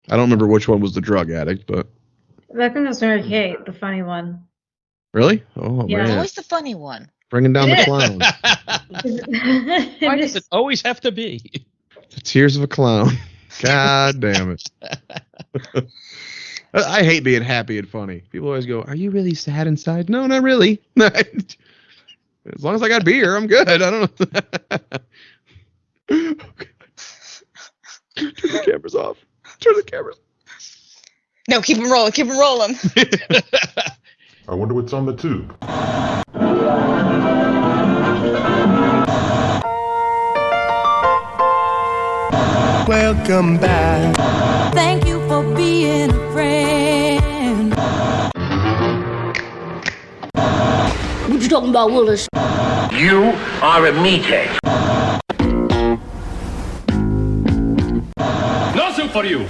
I don't remember which one was the drug addict, but I think that's Mary Kate, the funny one. really? Oh Yeah. man, It's always the funny one. bringing down It the is. clown. Why does it always have to be? The tears of a clown. God damn it. I hate being happy and funny. People always go, "Are you really sad inside?" No, not really. As long as I got beer, I'm good. I don't know. Turn the cameras off. Turn the cameras. No, keep them rolling. Keep them rolling. I wonder what's on the tube. Welcome back. Thank you for being a friend. What you talking about, Willis? You are a meathead. Nothing for you.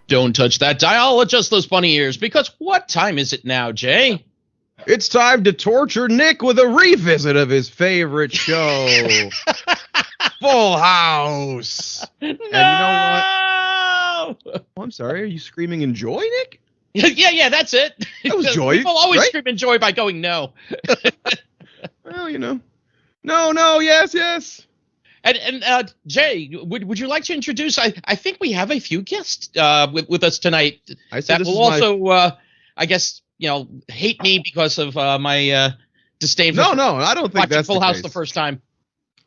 Don't touch that dial. Adjust those bunny ears, because what time is it now, Jay? It's time to torture Nick with a revisit of his favorite show, Full House. No! And you know what? Oh, I'm sorry. Are you screaming in joy, Nick? Yeah, that's it. That was joy, People always right? scream in joy by going no. Well, you know. No, yes. And Jay, would you like to introduce? I think we have a few guests with us tonight I said that this will is also, I guess, hate me because of my disdain. No, I don't think watching that's Full the House case. the first time.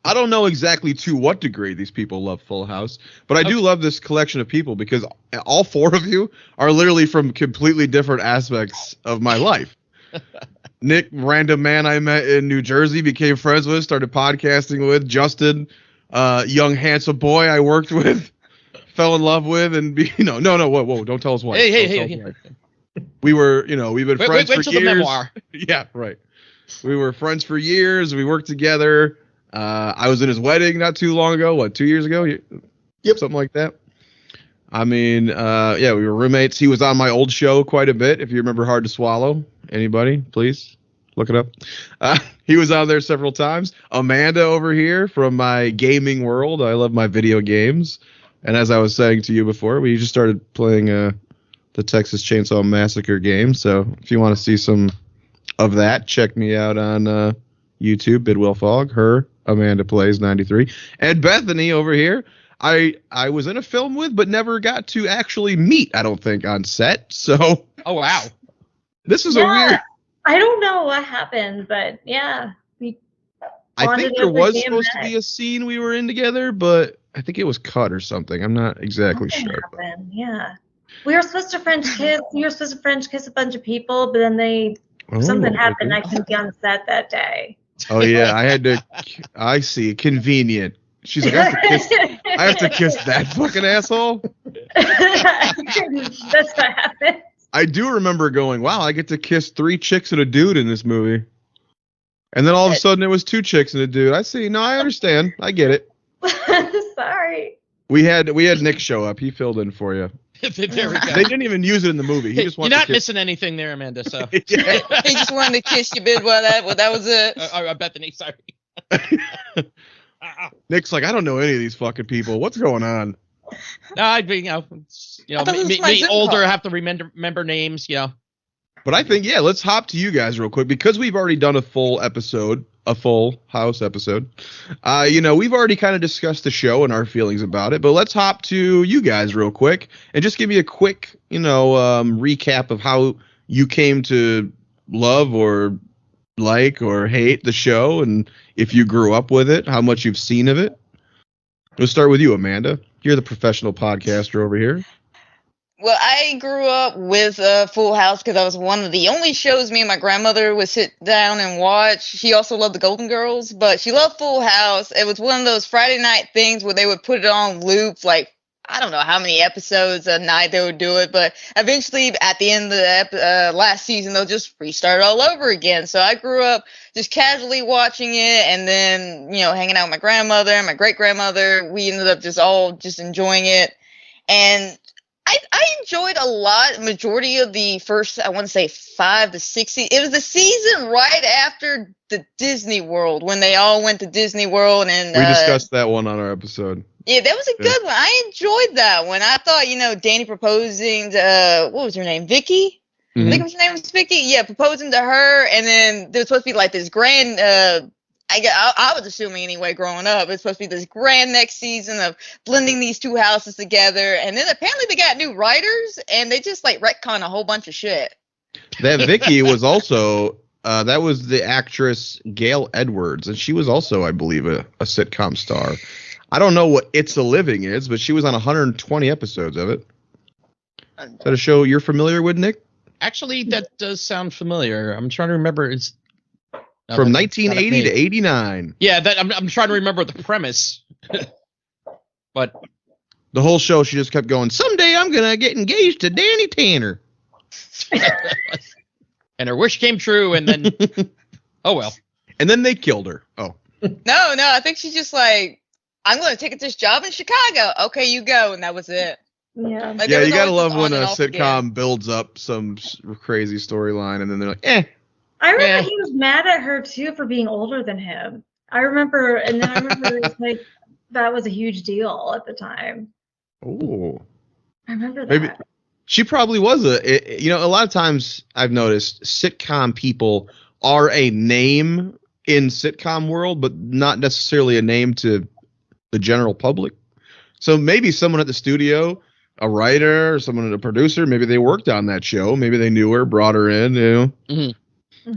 I don't know exactly to what degree these people love Full House, but I do love this collection of people because all four of you are literally from completely different aspects of my life. Nick, random man I met in New Jersey, became friends with, started podcasting with. Justin, young handsome boy I worked with, fell in love with, and no, whoa, don't tell us why. Hey. We were, we've been friends wait for till years. the memoir. Yeah, right. We were friends for years. We worked together. I was in his wedding not too long ago. 2 years ago? Yep, something like that. I mean, we were roommates. He was on my old show quite a bit. If you remember Hard to Swallow, anybody, please look it up. He was on there several times. Amanda over here from my gaming world. I love my video games. And as I was saying to you before, we just started playing the Texas Chainsaw Massacre game. So if you want to see some of that, check me out on YouTube, Bidwell Fogg, her, Amanda Plays 93, and Bethany over here. I was in a film with, but never got to actually meet, I don't think, on set. So, Oh wow. This is a weird. I don't know what happened, but yeah. I think there was supposed to be a scene we were in together, but I think it was cut or something. I'm not exactly sure. Happened. Yeah. We were supposed to French kiss. You were supposed to French kiss a bunch of people, but then something happened. I couldn't be on set that day. Oh yeah, I had to. I see. Convenient. She's like, I have to kiss that fucking asshole. That's what happened. I do remember going, wow, I get to kiss 3 chicks and a dude in this movie. And then all of a sudden it was 2 chicks and a dude. I see. No, I understand. I get it. Sorry. We had Nick show up. He filled in for you. There we go. They didn't even use it in the movie. He just You're wanted not to kiss. missing anything there, Amanda. So Yeah. He just wanted to kiss you, Bidwell. That was it. Bethany, sorry. Nick's like, I don't know any of these fucking people. What's going on? No, I'd be, I thought this was my me Zoom older, call. have to remember names, But I think, let's hop to you guys real quick because we've already done a full house episode. We've already kind of discussed the show and our feelings about it, but let's hop to you guys real quick and just give me a quick, recap of how you came to love or like or hate the show, and if you grew up with it, how much you've seen of it. We'll start with you, Amanda. You're the professional podcaster over here. Well, I grew up with Full House because I was one of the only shows me and my grandmother would sit down and watch. She also loved the Golden Girls, but she loved Full House. It was one of those Friday night things where they would put it on loop, like, I don't know how many episodes a night they would do it, but eventually at the end of the last season, they'll just restart all over again. So I grew up just casually watching it and then, hanging out with my grandmother and my great-grandmother. We ended up just enjoying it. And I enjoyed a lot, majority of the first, I want to say 5 to 6. It was the season right after the Disney World, when they all went to Disney World. And we discussed that one on our episode. Yeah, that was a good one. I enjoyed that one. I thought, Danny proposing to, what was her name? Vicky? I think her name was Vicky. Yeah, proposing to her. And then there was supposed to be like this grand, I was assuming anyway, growing up, it's supposed to be this grand next season of blending these two houses together. And then apparently they got new writers and they just like retcon a whole bunch of shit. That Vicky was also, that was the actress Gail Edwards. And she was also, I believe, a sitcom star. I don't know what It's a Living is, but she was on 120 episodes of it. Is that a show you're familiar with, Nick? Actually, that does sound familiar. I'm trying to remember. It's from 1980 to 89. Yeah, that I'm trying to remember the premise. But the whole show, she just kept going, someday I'm going to get engaged to Danny Tanner. And her wish came true, and then, oh well. And then they killed her. Oh. No, I think she's just like, I'm going to take this job in Chicago. Okay, you go. And that was it. Yeah. Like, Yeah, you got to always love just when on a and off sitcom again. builds up some crazy storyline and then they're like, eh. I remember he was mad at her too for being older than him. I remember it was like that was a huge deal at the time. Oh. I remember that. Maybe she probably was a lot of times I've noticed sitcom people are a name in sitcom world, but not necessarily a name to the general public. So maybe someone at the studio, a writer or someone, a producer, maybe they worked on that show. Maybe they knew her, brought her in,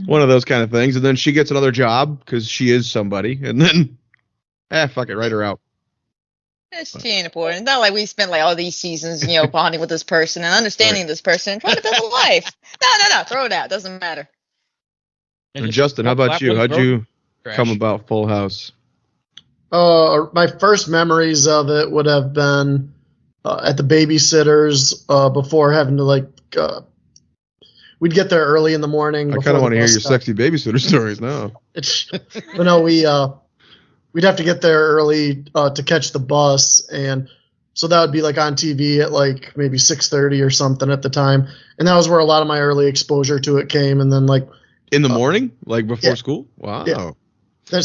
one of those kind of things. And then she gets another job because she is somebody. And then, fuck it, write her out. She ain't important. It's not like we spent like all these seasons, bonding with this person and understanding this person, trying to build a life. No, throw it out. Doesn't matter. And Justin, how about you? How'd you come about Full House? My first memories of it would have been at the babysitters before having to we'd get there early in the morning. I kind of want to hear your sexy babysitter stories now. But no, we'd have to get there early to catch the bus, and so that would be like on TV at like maybe 6:30 or something at the time, and that was where a lot of my early exposure to it came. And then like in the morning, like before school. Wow. Yeah.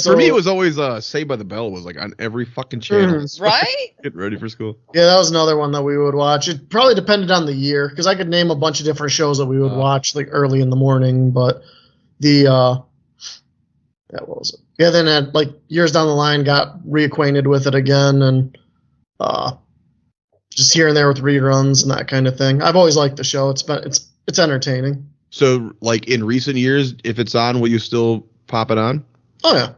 For me, it was always Saved by the Bell was like on every fucking channel. Right? Get ready for school. Yeah, that was another one that we would watch. It probably depended on the year because I could name a bunch of different shows that we would watch like early in the morning. But what was it? Yeah, then at like years down the line, got reacquainted with it again, and just here and there with reruns and that kind of thing. I've always liked the show. It's entertaining. So, like in recent years, if it's on, will you still pop it on? Oh yeah.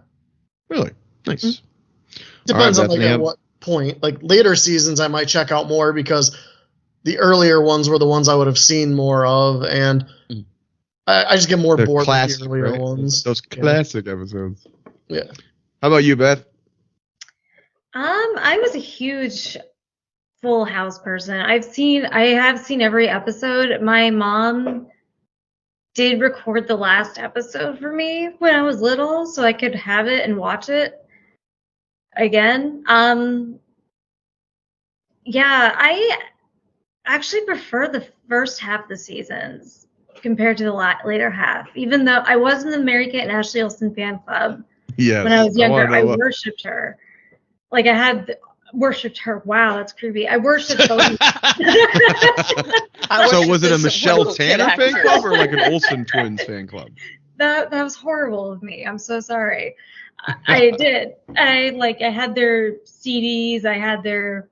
Really? Nice. Mm-hmm. Depends on like at what point. Like later seasons I might check out more because the earlier ones were the ones I would have seen more of, and I just get more bored with the earlier ones. Those classic episodes. Yeah. How about you, Beth? I was a huge Full House person. I have seen every episode. My mom did record the last episode for me when I was little so I could have it and watch it again. I actually prefer the first half of the seasons compared to the later half, even though I was in the Mary-Kate and Ashley Olsen fan club when I was younger. I worshipped her. Like I had worshipped her. Wow, that's creepy. I worshipped both. So was it a Michelle Tanner fan club or like an Olsen twins fan club? That was horrible of me. I'm so sorry. I did. I had their CDs. I had their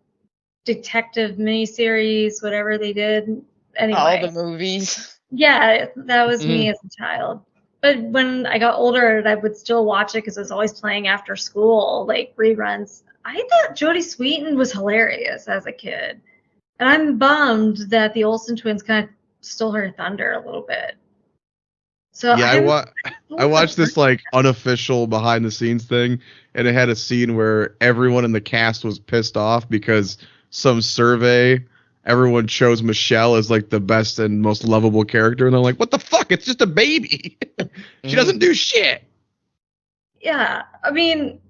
detective miniseries, whatever they did. Anyway, all the movies. Yeah, that was me as a child. But when I got older, I would still watch it because it was always playing after school, like reruns. I thought Jodie Sweetin was hilarious as a kid. And I'm bummed that the Olsen twins kind of stole her thunder a little bit. So yeah, I watched this like unofficial behind the scenes thing, and it had a scene where everyone in the cast was pissed off because some survey, everyone chose Michelle as like the best and most lovable character, and they're like, what the fuck? It's just a baby. She doesn't do shit. Yeah, I mean,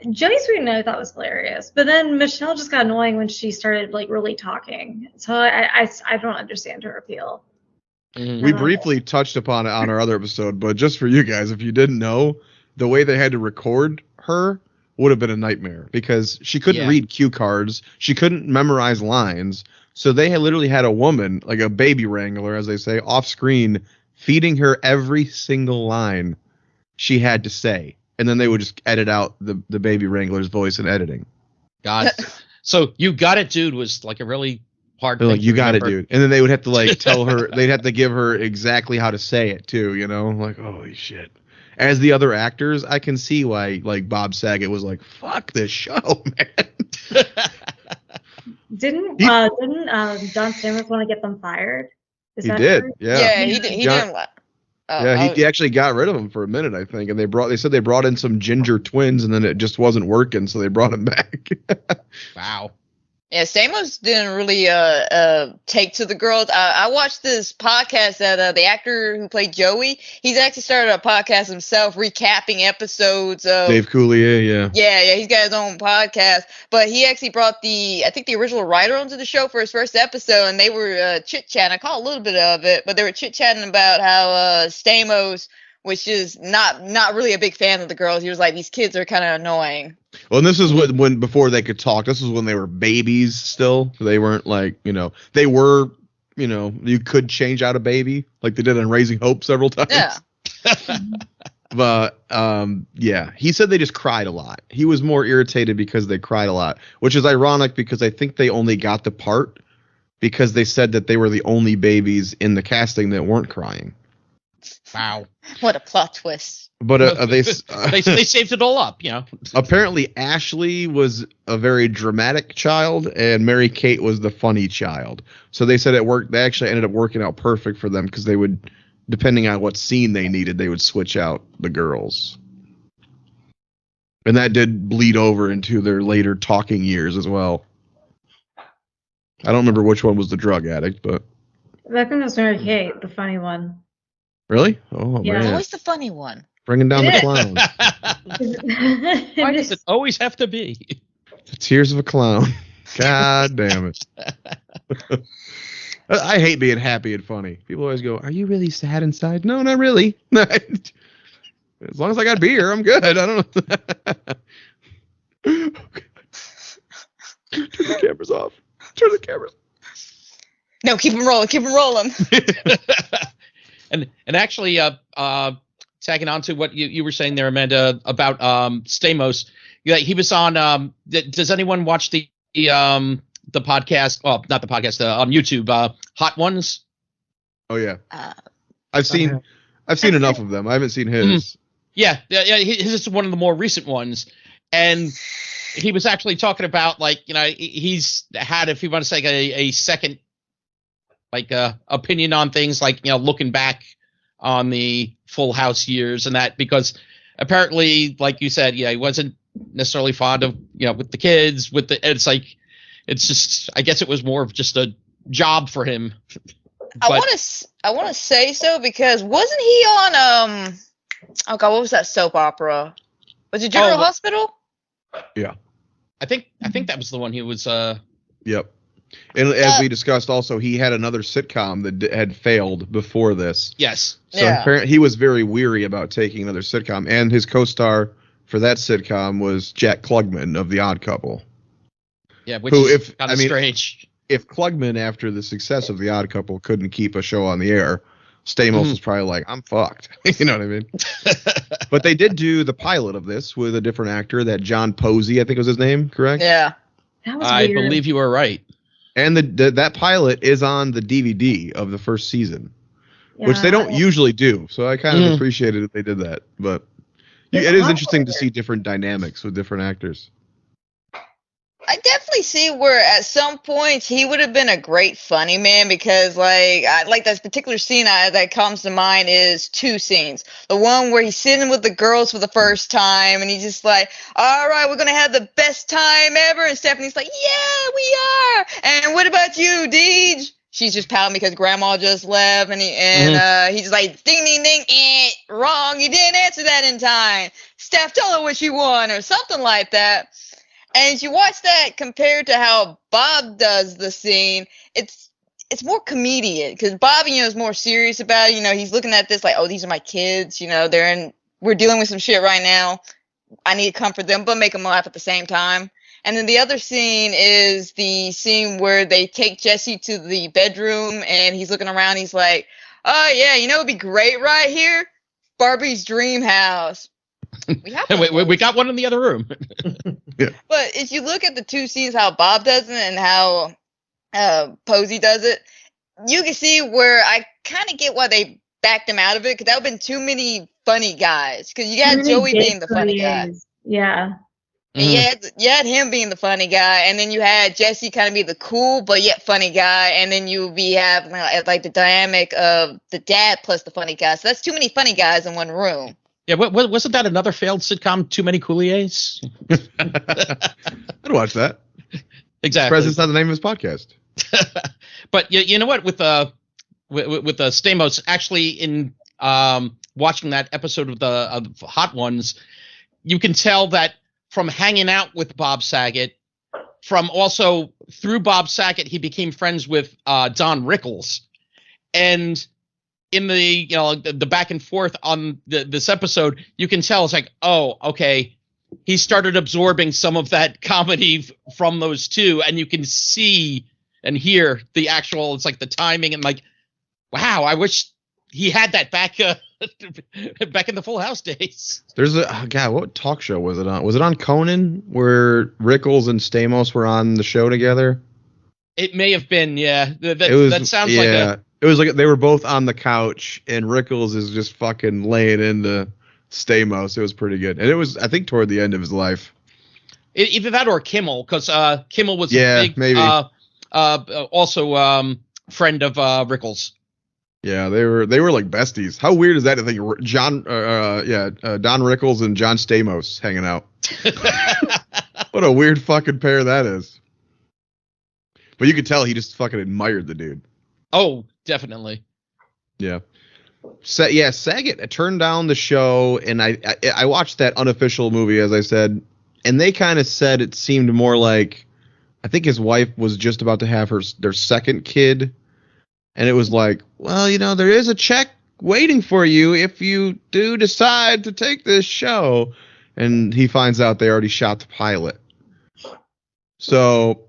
Jodie Sweetin I thought was hilarious, but then Michelle just got annoying when she started like really talking. So I don't understand her appeal. We briefly touched upon it on our other episode, but just for you guys, if you didn't know, the way they had to record her would have been a nightmare because she couldn't read cue cards. She couldn't memorize lines. So they had literally had a woman, like a baby wrangler, as they say, off screen, feeding her every single line she had to say. And then they would just edit out the baby wrangler's voice in editing. God. So You Got It, Dude was like a really hard thing. Like, you got it, dude. And then they would have to like tell her, they'd have to give her exactly how to say it too, you know? Like, holy shit. As the other actors, I can see why like Bob Saget was like, fuck this show, man. Didn't Don Stamos want to get them fired? He did. Yeah. Yeah, he did. He didn't. He actually got rid of him for a minute, I think, and they said they brought in some ginger twins, and then it just wasn't working, so they brought him back. Wow. Yeah, Stamos didn't really take to the girls. I watched this podcast that the actor who played Joey, he's actually started a podcast himself, recapping episodes of Dave Coulier, yeah. Yeah, he's got his own podcast. But he actually brought I think the original writer onto the show for his first episode, and they were chit-chatting. I caught a little bit of it, but they were chit-chatting about how Stamos was just not really a big fan of the girls. He was like, these kids are kind of annoying. Well, and this is when before they could talk. This was when they were babies still. They weren't like, they were, you could change out a baby like they did on Raising Hope several times. Yeah. But, he said they just cried a lot. He was more irritated because they cried a lot, which is ironic because I think they only got the part because they said that they were the only babies in the casting that weren't crying. Wow. What a plot twist. But they saved it all up, Apparently, Ashley was a very dramatic child, and Mary Kate was the funny child. So they said it worked. They actually ended up working out perfect for them because they would, depending on what scene they needed, they would switch out the girls. And that did bleed over into their later talking years as well. I don't remember which one was the drug addict, but I think it was Mary Kate, the funny one. Really? Oh, Yeah. man. It's always the funny one. Bringing down the clown. Why does it always have to be? The tears of a clown. God damn it. I hate being happy and funny. People always go, are you really sad inside? No, not really. As long as I got beer, I'm good. I don't know. Turn the cameras off. Turn the cameras off. No, keep them rolling. Keep them rolling. And actually, tagging on to what you were saying there, Amanda, about Stamos, he was on. Does anyone watch the podcast? Well, not the podcast. On YouTube, Hot Ones. Oh yeah, I've seen enough of them. I haven't seen his. Yeah. His is one of the more recent ones, and he was actually talking about he's had, if you want to say, a second opinion on things, looking back on the Full House years and that, because apparently, like you said, he wasn't necessarily fond of, with the kids, it's just, I guess it was more of just a job for him. I want to say so, because wasn't he on, oh God, what was that soap opera? Was it General Hospital? Yeah. I think that was the one he was, Yep. And as we discussed, also, he had another sitcom that had failed before this. Yes. So apparently he was very weary about taking another sitcom. And his co-star for that sitcom was Jack Klugman of The Odd Couple. Yeah, which is kind of strange. If Klugman, after the success of The Odd Couple, couldn't keep a show on the air, Stamos was probably like, I'm fucked. You know what I mean? But they did do the pilot of this with a different actor, that John Posey, I think was his name, correct? Yeah. That was I weird. believe you are right. And that pilot is on the DVD of the first season, which they don't usually do. So I kind of appreciated that they did that. But it is interesting to see different dynamics with different actors. I definitely see where at some points he would have been a great funny man, because like this particular scene that comes to mind is two scenes. The one where he's sitting with the girls for the first time and he's just like, all right, we're going to have the best time ever. And Stephanie's like, yeah, we are. And what about you, Deej? She's just pouting because grandma just left, and he's like, ding, ding, ding, wrong, you didn't answer that in time. Steph, tell her what she won, or something like that. And you watch that compared to how Bob does the scene, it's more comedian, because Bob, is more serious about it. He's looking at this like, oh, these are my kids. We're dealing with some shit right now. I need to comfort them, but make them laugh at the same time. And then the other scene is the scene where they take Jesse to the bedroom, and he's looking around. He's like, oh, yeah, it'd be great right here? Barbie's dream house. We got one in the other room. Yeah. But if you look at the two scenes, how Bob does it and how Posey does it, you can see where I kind of get why they backed him out of it, because that would have been too many funny guys. Because you got Joey being the funny guy. Yeah. And you had him being the funny guy, and then you had Jesse kind of be the cool but yet funny guy, and then you have like the dynamic of the dad plus the funny guy. So that's too many funny guys in one room. Yeah, wasn't that another failed sitcom, Too Many Couliers? I'd watch that. Exactly. President's not the name of his podcast. But you know what? With Stamos, actually, in watching that episode of the Hot Ones, you can tell that from hanging out with Bob Saget, from also through Bob Saget, he became friends with Don Rickles, and in the the back and forth on this episode, you can tell it's like, oh, okay, he started absorbing some of that comedy from those two, and you can see and hear the actual, it's like the timing, and like, wow, I wish he had that back back in the Full House days. There's what talk show was it on? Was it on Conan where Rickles and Stamos were on the show together? It may have been, yeah. That sounds like a... It was like they were both on the couch, and Rickles is just fucking laying into Stamos. It was pretty good, and it was, I think, toward the end of his life. Either that or Kimmel, because Kimmel was a big, maybe. Also friend of Rickles. Yeah, they were like besties. How weird is that to think Don Rickles and John Stamos hanging out? What a weird fucking pair that is. But you could tell he just fucking admired the dude. Oh, definitely. Yeah. Saget turned down the show, and I watched that unofficial movie, as I said, and they kind of said it seemed more like, I think his wife was just about to have their second kid, and it was like, well, there is a check waiting for you if you do decide to take this show, and he finds out they already shot the pilot. So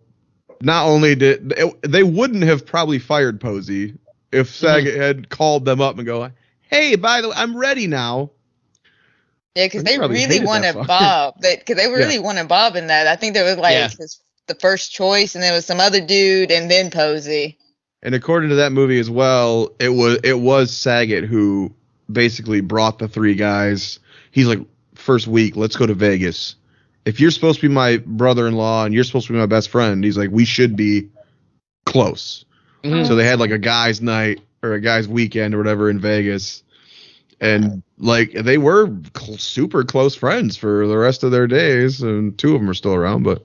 not only they wouldn't have probably fired Posey if Saget had called them up and go, hey, by the way, I'm ready now. Yeah, because they really wanted Bob. Because they really wanted Bob in that. I think there was the first choice, and there was some other dude, and then Posey. And according to that movie as well, it was Saget who basically brought the three guys. He's like, first week, let's go to Vegas. If you're supposed to be my brother-in-law and you're supposed to be my best friend, he's like, we should be close. Mm-hmm. So they had like a guy's night or a guy's weekend or whatever in Vegas. And like they were super close friends for the rest of their days. And two of them are still around, but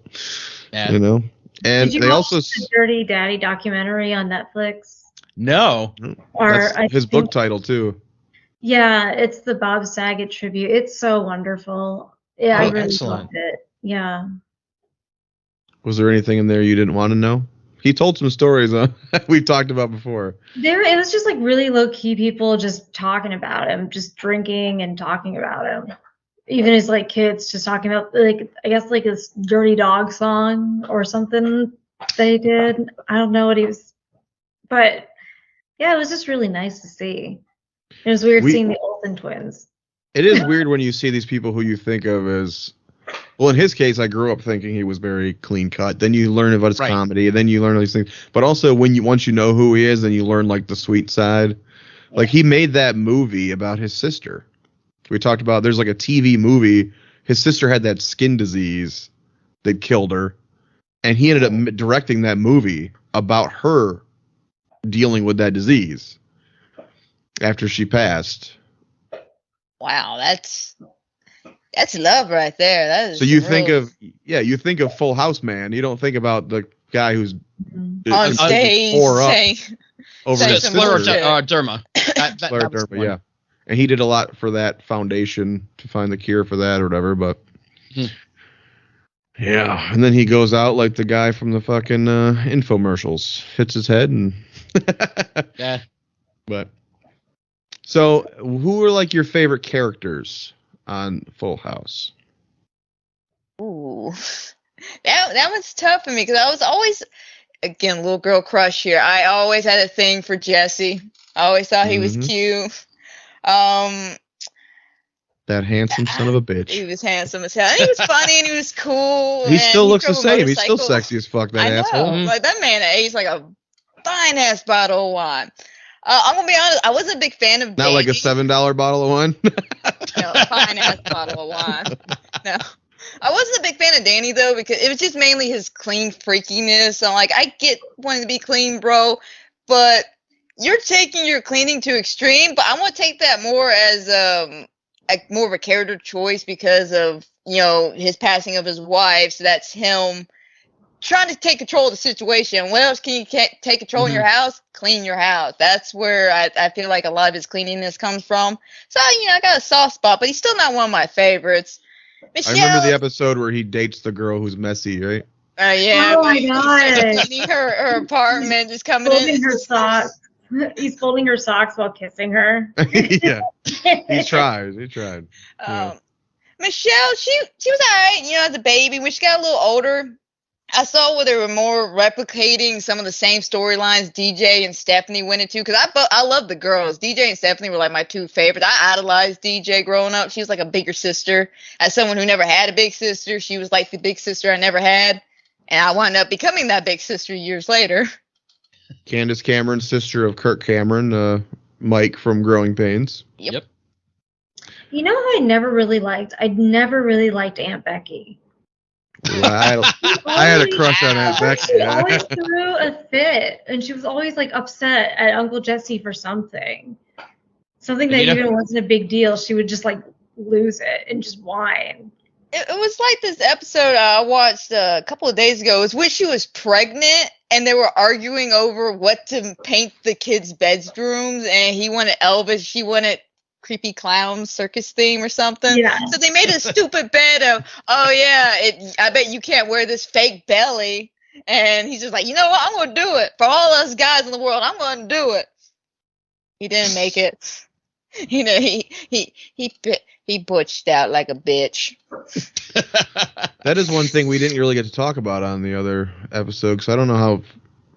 And did you they watch also the Dirty Daddy documentary on Netflix? No. That's his book title too. Yeah, it's the Bob Saget tribute. It's so wonderful. Yeah, I really loved it. Yeah. Was there anything in there you didn't want to know? He told some stories we've talked about before. It was just like really low key people just talking about him, just drinking and talking about him. Even his like kids just talking about like, I guess like his Dirty Dog song or something they did. I don't know what he was, but yeah, it was just really nice to see. It was weird seeing the Olsen twins. It is weird when you see these people who you think of as, well, in his case, I grew up thinking he was very clean cut. Then you learn about his comedy, and then you learn all these things. But also, once you know who he is, then you learn like the sweet side. Like he made that movie about his sister. We talked about there's like a TV movie. His sister had that skin disease that killed her, and he ended up directing that movie about her dealing with that disease after she passed. Wow, that's love right there. That is so you think of Full House man. You don't think about the guy who's on stage over saying over saying the some scleroderma. scleroderma, yeah. and he did a lot for that foundation to find the cure for that or whatever. But yeah, and then he goes out like the guy from the fucking infomercials, hits his head, and Yeah. But so, who are like your favorite characters on Full House? Ooh, that was tough for me because I was always, again, little girl crush here. I always had a thing for Jesse. I always thought he was cute. That handsome son of a bitch. He was handsome as hell. And he was funny and he was cool. He still looks the drove a same. He's still motorcycle. sexy as fuck. That I know. asshole. Like that man aged like a fine ass bottle of wine. I'm gonna be honest. I wasn't a big fan of Not Danny. like a $7 bottle of wine. No, a fine ass bottle of wine. No, I wasn't a big fan of Danny though because it was just mainly his clean freakiness. I'm like, I get wanting to be clean, bro, but you're taking your cleaning to extreme. But I'm gonna take that more as more of a character choice because of his passing of his wife. So that's him trying to take control of the situation. What else can you take control in your house? Clean your house. That's where I feel like a lot of his cleanliness comes from. So, I got a soft spot, but he's still not one of my favorites. Michelle, I remember the episode where he dates the girl who's messy, right? Yeah. Oh my god. Cleaning her apartment, just coming Folding in. her socks. He's folding her socks while kissing her. Yeah. He tried. Yeah. Michelle, she was alright, as a baby. When she got a little older, I saw where they were more replicating some of the same storylines DJ and Stephanie went into. Because I love the girls. DJ and Stephanie were like my two favorites. I idolized DJ growing up. She was like a bigger sister. As someone who never had a big sister, she was like the big sister I never had. And I wound up becoming that big sister years later. Candace Cameron, sister of Kirk Cameron, Mike from Growing Pains. Yep. You know who I never really liked? I never really liked Aunt Becky. Well, I had a crush on Aunt Becky. She always threw a fit, and she was always like upset at Uncle Jesse for something. Something that even wasn't a big deal. She would just like lose it and just whine. It was like this episode I watched a couple of days ago. It was when she was pregnant and they were arguing over what to paint the kids' bedrooms, and he wanted Elvis, she wanted creepy clown circus theme or something. Yeah. So they made a stupid bed of, I bet you can't wear this fake belly. And he's just like, you know what? I'm going to do it. For all us guys in the world, I'm going to do it. He didn't make it. He butched out like a bitch. That is one thing we didn't really get to talk about on the other episode, because I don't know how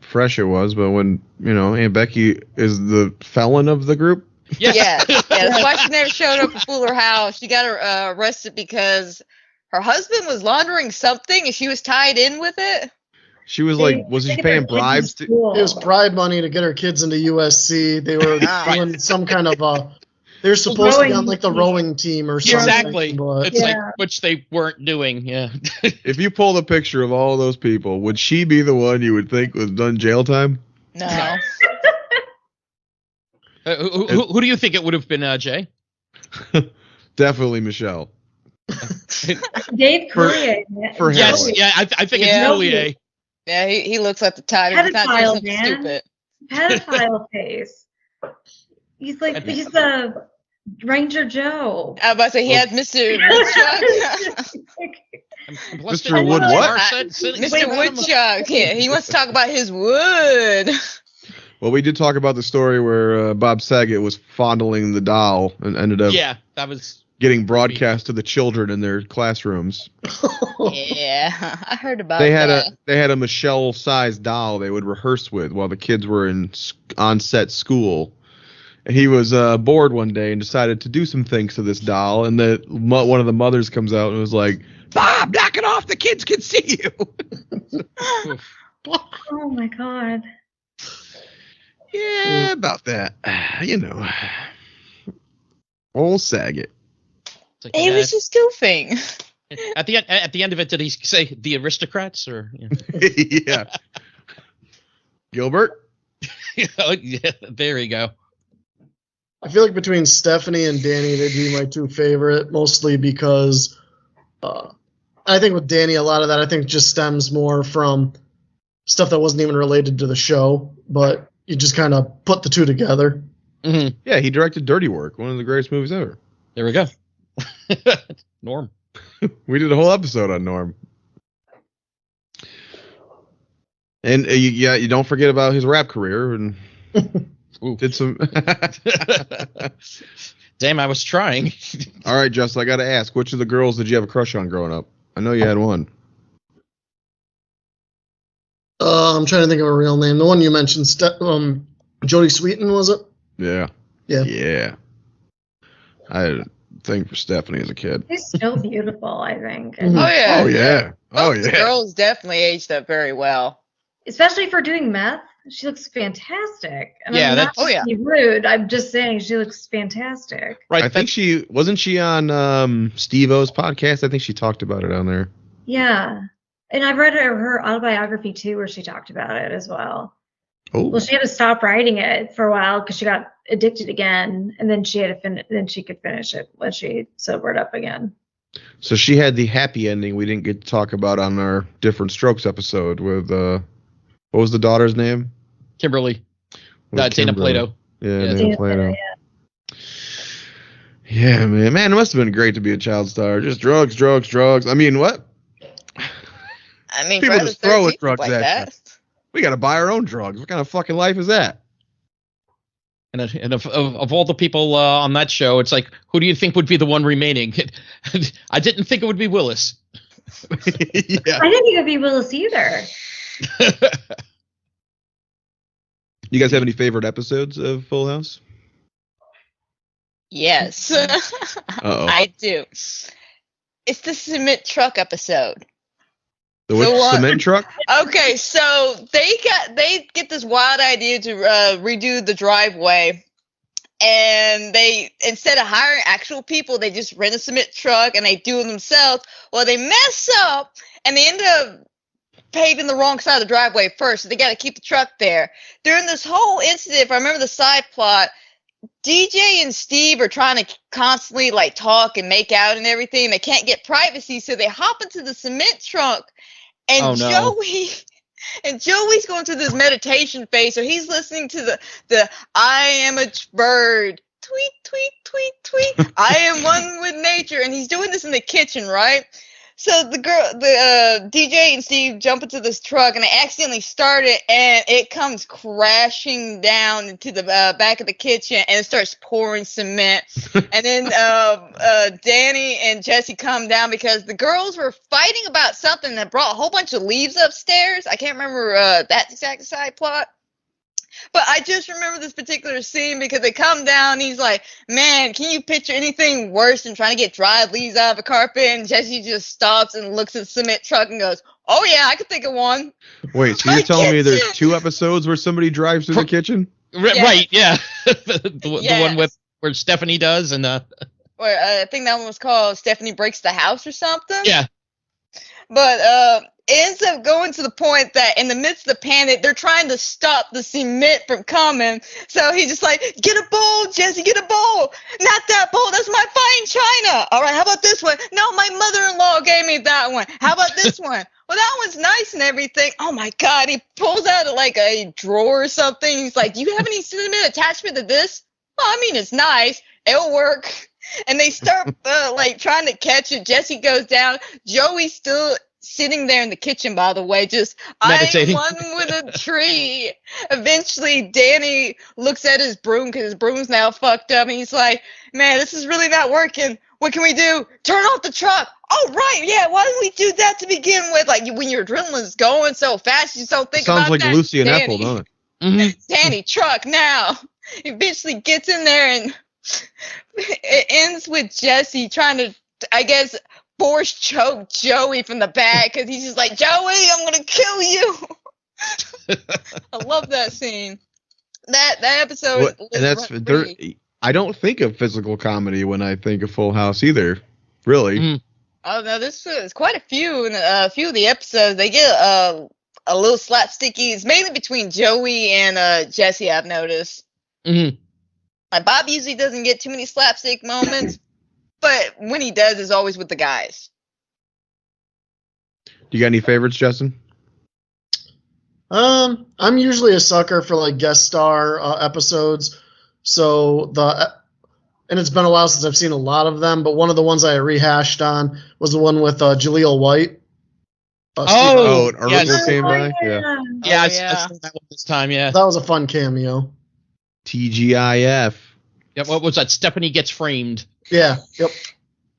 fresh it was, but when, Aunt Becky is the felon of the group. Yeah. That's why she never showed up at Fuller House. She got arrested because her husband was laundering something and she was tied in with it. She was like, was she paying bribes? It was bribe money to get her kids into USC. They were doing some kind of they were supposed to be on like the rowing team or something. Exactly. But It's like, which they weren't doing. Yeah. If you pull the picture of all those people, would she be the one you would think was done jail time? No. Who do you think it would have been, Jay? Definitely Michelle. Dave Coulier. For Yes, Helen. yeah, I think it's Coulier. Yeah, he looks like the type. He's not doing something stupid. Pedophile face. He's like, he's the Ranger Joe. I was about to say he had Mr. Woodchuck. Mr. Wood what? Mr. Woodchuck. Yeah, he wants to talk about his wood. Well, we did talk about the story where Bob Saget was fondling the doll and ended up that was getting broadcast to the children in their classrooms. Yeah, I heard about They that. had a Michelle-sized doll they would rehearse with while the kids were in on-set school. And he was bored one day and decided to do some things to this doll. And one of the mothers comes out and was like, "Bob, knock it off! The kids can see you." Oh my god. Yeah, about that. Old Saget. Like, He was just goofing. At the end of it, did he say the aristocrats or? Yeah. Gilbert. Yeah, there you go. I feel like between Stephanie and Danny, they'd be my two favorite, mostly because I think with Danny, a lot of that I think just stems more from stuff that wasn't even related to the show, but you just kind of put the two together. Mm-hmm. Yeah, he directed Dirty Work, one of the greatest movies ever. There we go. Norm. We did a whole episode on Norm. And you don't forget about his rap career and did some. Damn, I was trying. All right, Justin, I got to ask, which of the girls did you have a crush on growing up? I know you had one. I'm trying to think of a real name. The one you mentioned, Jodie Sweetin, was it? Yeah. Yeah. Yeah. I had a thing for Stephanie as a kid. She's still beautiful, I think. Mhm. Oh yeah. Oh, yeah. Oh, Those yeah. girls definitely aged up very well. Especially for doing meth. She looks fantastic. And Yeah, I'm not that's- oh, yeah. to be rude. I'm just saying she looks fantastic. Right. I think she wasn't she on Steve-O's podcast? I think she talked about it on there. Yeah. And I've read her autobiography too, where she talked about it as well. Oh, Well, she had to stop writing it for a while because she got addicted again, and then she had to finish. Then she could finish it when she sobered up again. so she had the happy ending we didn't get to talk about on our Different Strokes episode with what was the daughter's name? Kimberly. With Dana Kimberly. Plato. Yeah, Yeah. Dana Plato. Yeah, man, it must have been great to be a child star. Just drugs, drugs, drugs. I mean, what? I mean, People Friday just the throw 13th drugs like at that. We got to buy our own drugs. What kind of fucking life is that? And of all the people on that show, it's like, who do you think would be the one remaining? I didn't think it would be Willis. Yeah. I didn't think it'd be Willis either. You guys have any favorite episodes of Full House? Yes, Uh-oh. I do. It's the cement truck episode. The which So, cement truck? Okay, so they get this wild idea to redo the driveway, and they, instead of hiring actual people, they just rent a cement truck and they do it themselves. Well, they mess up and they end up paving the wrong side of the driveway first, so they got to keep the truck there. During this whole incident, if I remember the side plot, DJ and Steve are trying to constantly like talk and make out and everything. They can't get privacy, so they hop into the cement truck. And Oh, no. Joey's going through this meditation phase, so he's listening to the I am a bird, tweet, tweet, tweet, tweet. I am one with nature, and he's doing this in the kitchen, right? So the DJ and Steve jump into this truck, and they accidentally start it, and it comes crashing down into the back of the kitchen, and it starts pouring cement. And then Danny and Jesse come down because the girls were fighting about something that brought a whole bunch of leaves upstairs. I can't remember that exact side plot. But I just remember this particular scene because they come down and he's like, man, can you picture anything worse than trying to get dried leaves out of a carpet? And Jesse just stops and looks at the cement truck and goes, oh, yeah, I could think of one. Wait, so you're telling me there's 2 episodes where somebody drives through the kitchen? Yes. Right, yeah. the Yes. one with where Stephanie does and I think that one was called Stephanie Breaks the House or something. yeah. But it ends up going to the point that in the midst of the panic, they're trying to stop the cement from coming. So he's just like, get a bowl, Jesse, get a bowl. Not that bowl, that's my fine china. All right, how about this one? No, my mother-in-law gave me that one. How about this one? Well, that one's nice and everything. Oh, my God, he pulls out like a drawer or something. He's like, do you have any cinnamon attachment to this? Well, I mean, it's nice. It'll work. And they start like trying to catch it. Jesse goes down. Joey's still sitting there in the kitchen, by the way, just Meditating. I'm one with a tree. Eventually, Danny looks at his broom because his broom's now fucked up, and he's like, man, this is really not working. What can we do? Turn off the truck. Oh, right, yeah, why didn't we do that to begin with? Like, when your adrenaline's going so fast, you just don't think Sounds about like that. Lucy and Danny. Ethel, don't it? Mm-hmm. Danny, truck now. He eventually gets in there, and it ends with Jesse trying to, I guess, force choke Joey from the back because he's just like, Joey, I'm gonna kill you. I love that scene. That episode. And that's I don't think of physical comedy when I think of Full House either. Really. Mhm. Oh no, this is quite a few. In a few of the episodes, they get a little slapsticky. It's mainly between Joey and Jesse, I've noticed. Mm-hmm. Like Bob usually doesn't get too many slapstick moments, but when he does, it's always with the guys. You got any favorites, Justin? I'm usually a sucker for like guest star episodes. So and it's been a while since I've seen a lot of them, but one of the ones I rehashed on was the one with Jaleel White. Urkel came by. I saw that one this time. Yeah, that was a fun cameo. TGIF. Yeah, what was that? Stephanie Gets Framed. Yeah. Yep.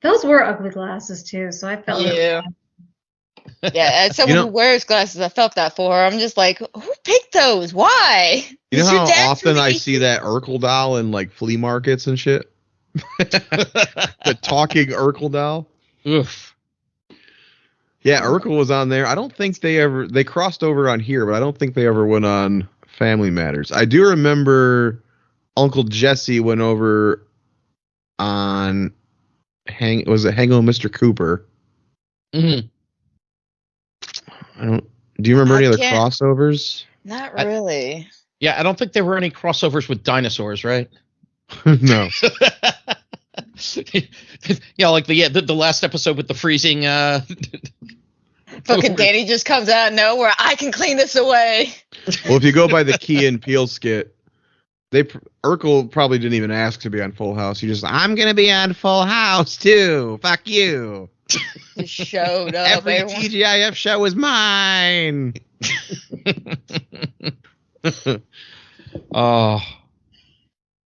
Those were ugly glasses too, so I felt Yeah. Yeah, as someone who wears glasses, I felt that for her. I'm just like, who picked those? Why? You know how often I see that Urkel doll in like flea markets and shit? The talking Urkel doll. Oof. Yeah, Urkel was on there. I don't think they crossed over on here, but I don't think they ever went on Family Matters. I do remember Uncle Jesse went over on Hang with Mr. Cooper. Mm-hmm. Do you remember any other crossovers? Not really. Yeah, I don't think there were any crossovers with dinosaurs, right? No. Yeah, like the last episode with the freezing. Fucking Danny just comes out of nowhere. I can clean this away. Well, if you go by the Key and Peele skit, Urkel probably didn't even ask to be on Full House. He just, I'm gonna be on Full House too. Fuck you. Just showed up. Every TGIF show is mine. Oh,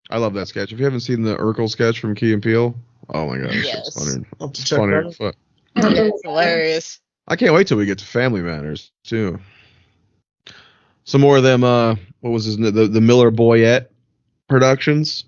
I love that sketch. If you haven't seen the Urkel sketch from Key and Peele, oh my gosh, yes. it's funny. I'll have to check that out. It's hilarious. I can't wait till we get to Family Matters too. Some more of them. What was his name? The Miller Boyette Productions.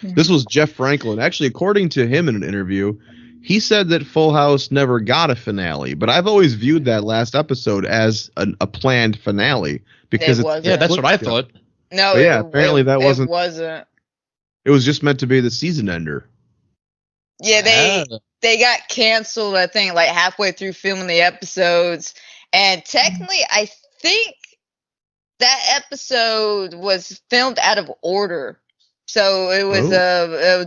This was Jeff Franklin. Actually, according to him in an interview, he said that Full House never got a finale, but I've always viewed that last episode as a planned finale because that's what I thought. No, apparently that wasn't. It wasn't. It was just meant to be the season ender. Yeah, they got canceled, I think, like halfway through filming the episodes. And technically, I think that episode was filmed out of order. So it was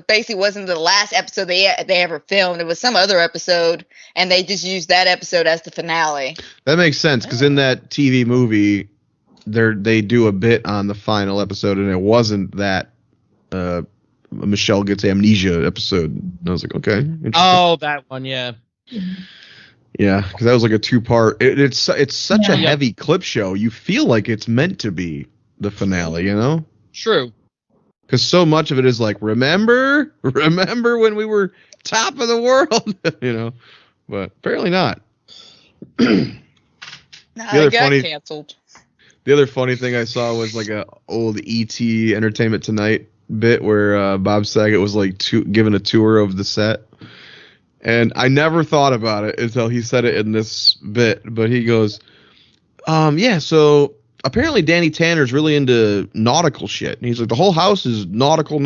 basically wasn't the last episode they ever filmed. It was some other episode, and they just used that episode as the finale. That makes sense because in that TV movie, they do a bit on the final episode, and it wasn't that Michelle gets amnesia episode. And I was like, okay. Oh, that one, yeah. Yeah, because that was like a 2-part. It's such a heavy clip show. You feel like it's meant to be the finale, you know? True. Because so much of it is like, remember when we were top of the world, you know? But apparently not. It got canceled. The other funny thing I saw was like a old E.T. Entertainment Tonight bit where Bob Saget was like giving a tour of the set. And I never thought about it until he said it in this bit. But he goes, yeah, so apparently Danny Tanner's really into nautical shit. And he's like, the whole house is nautical.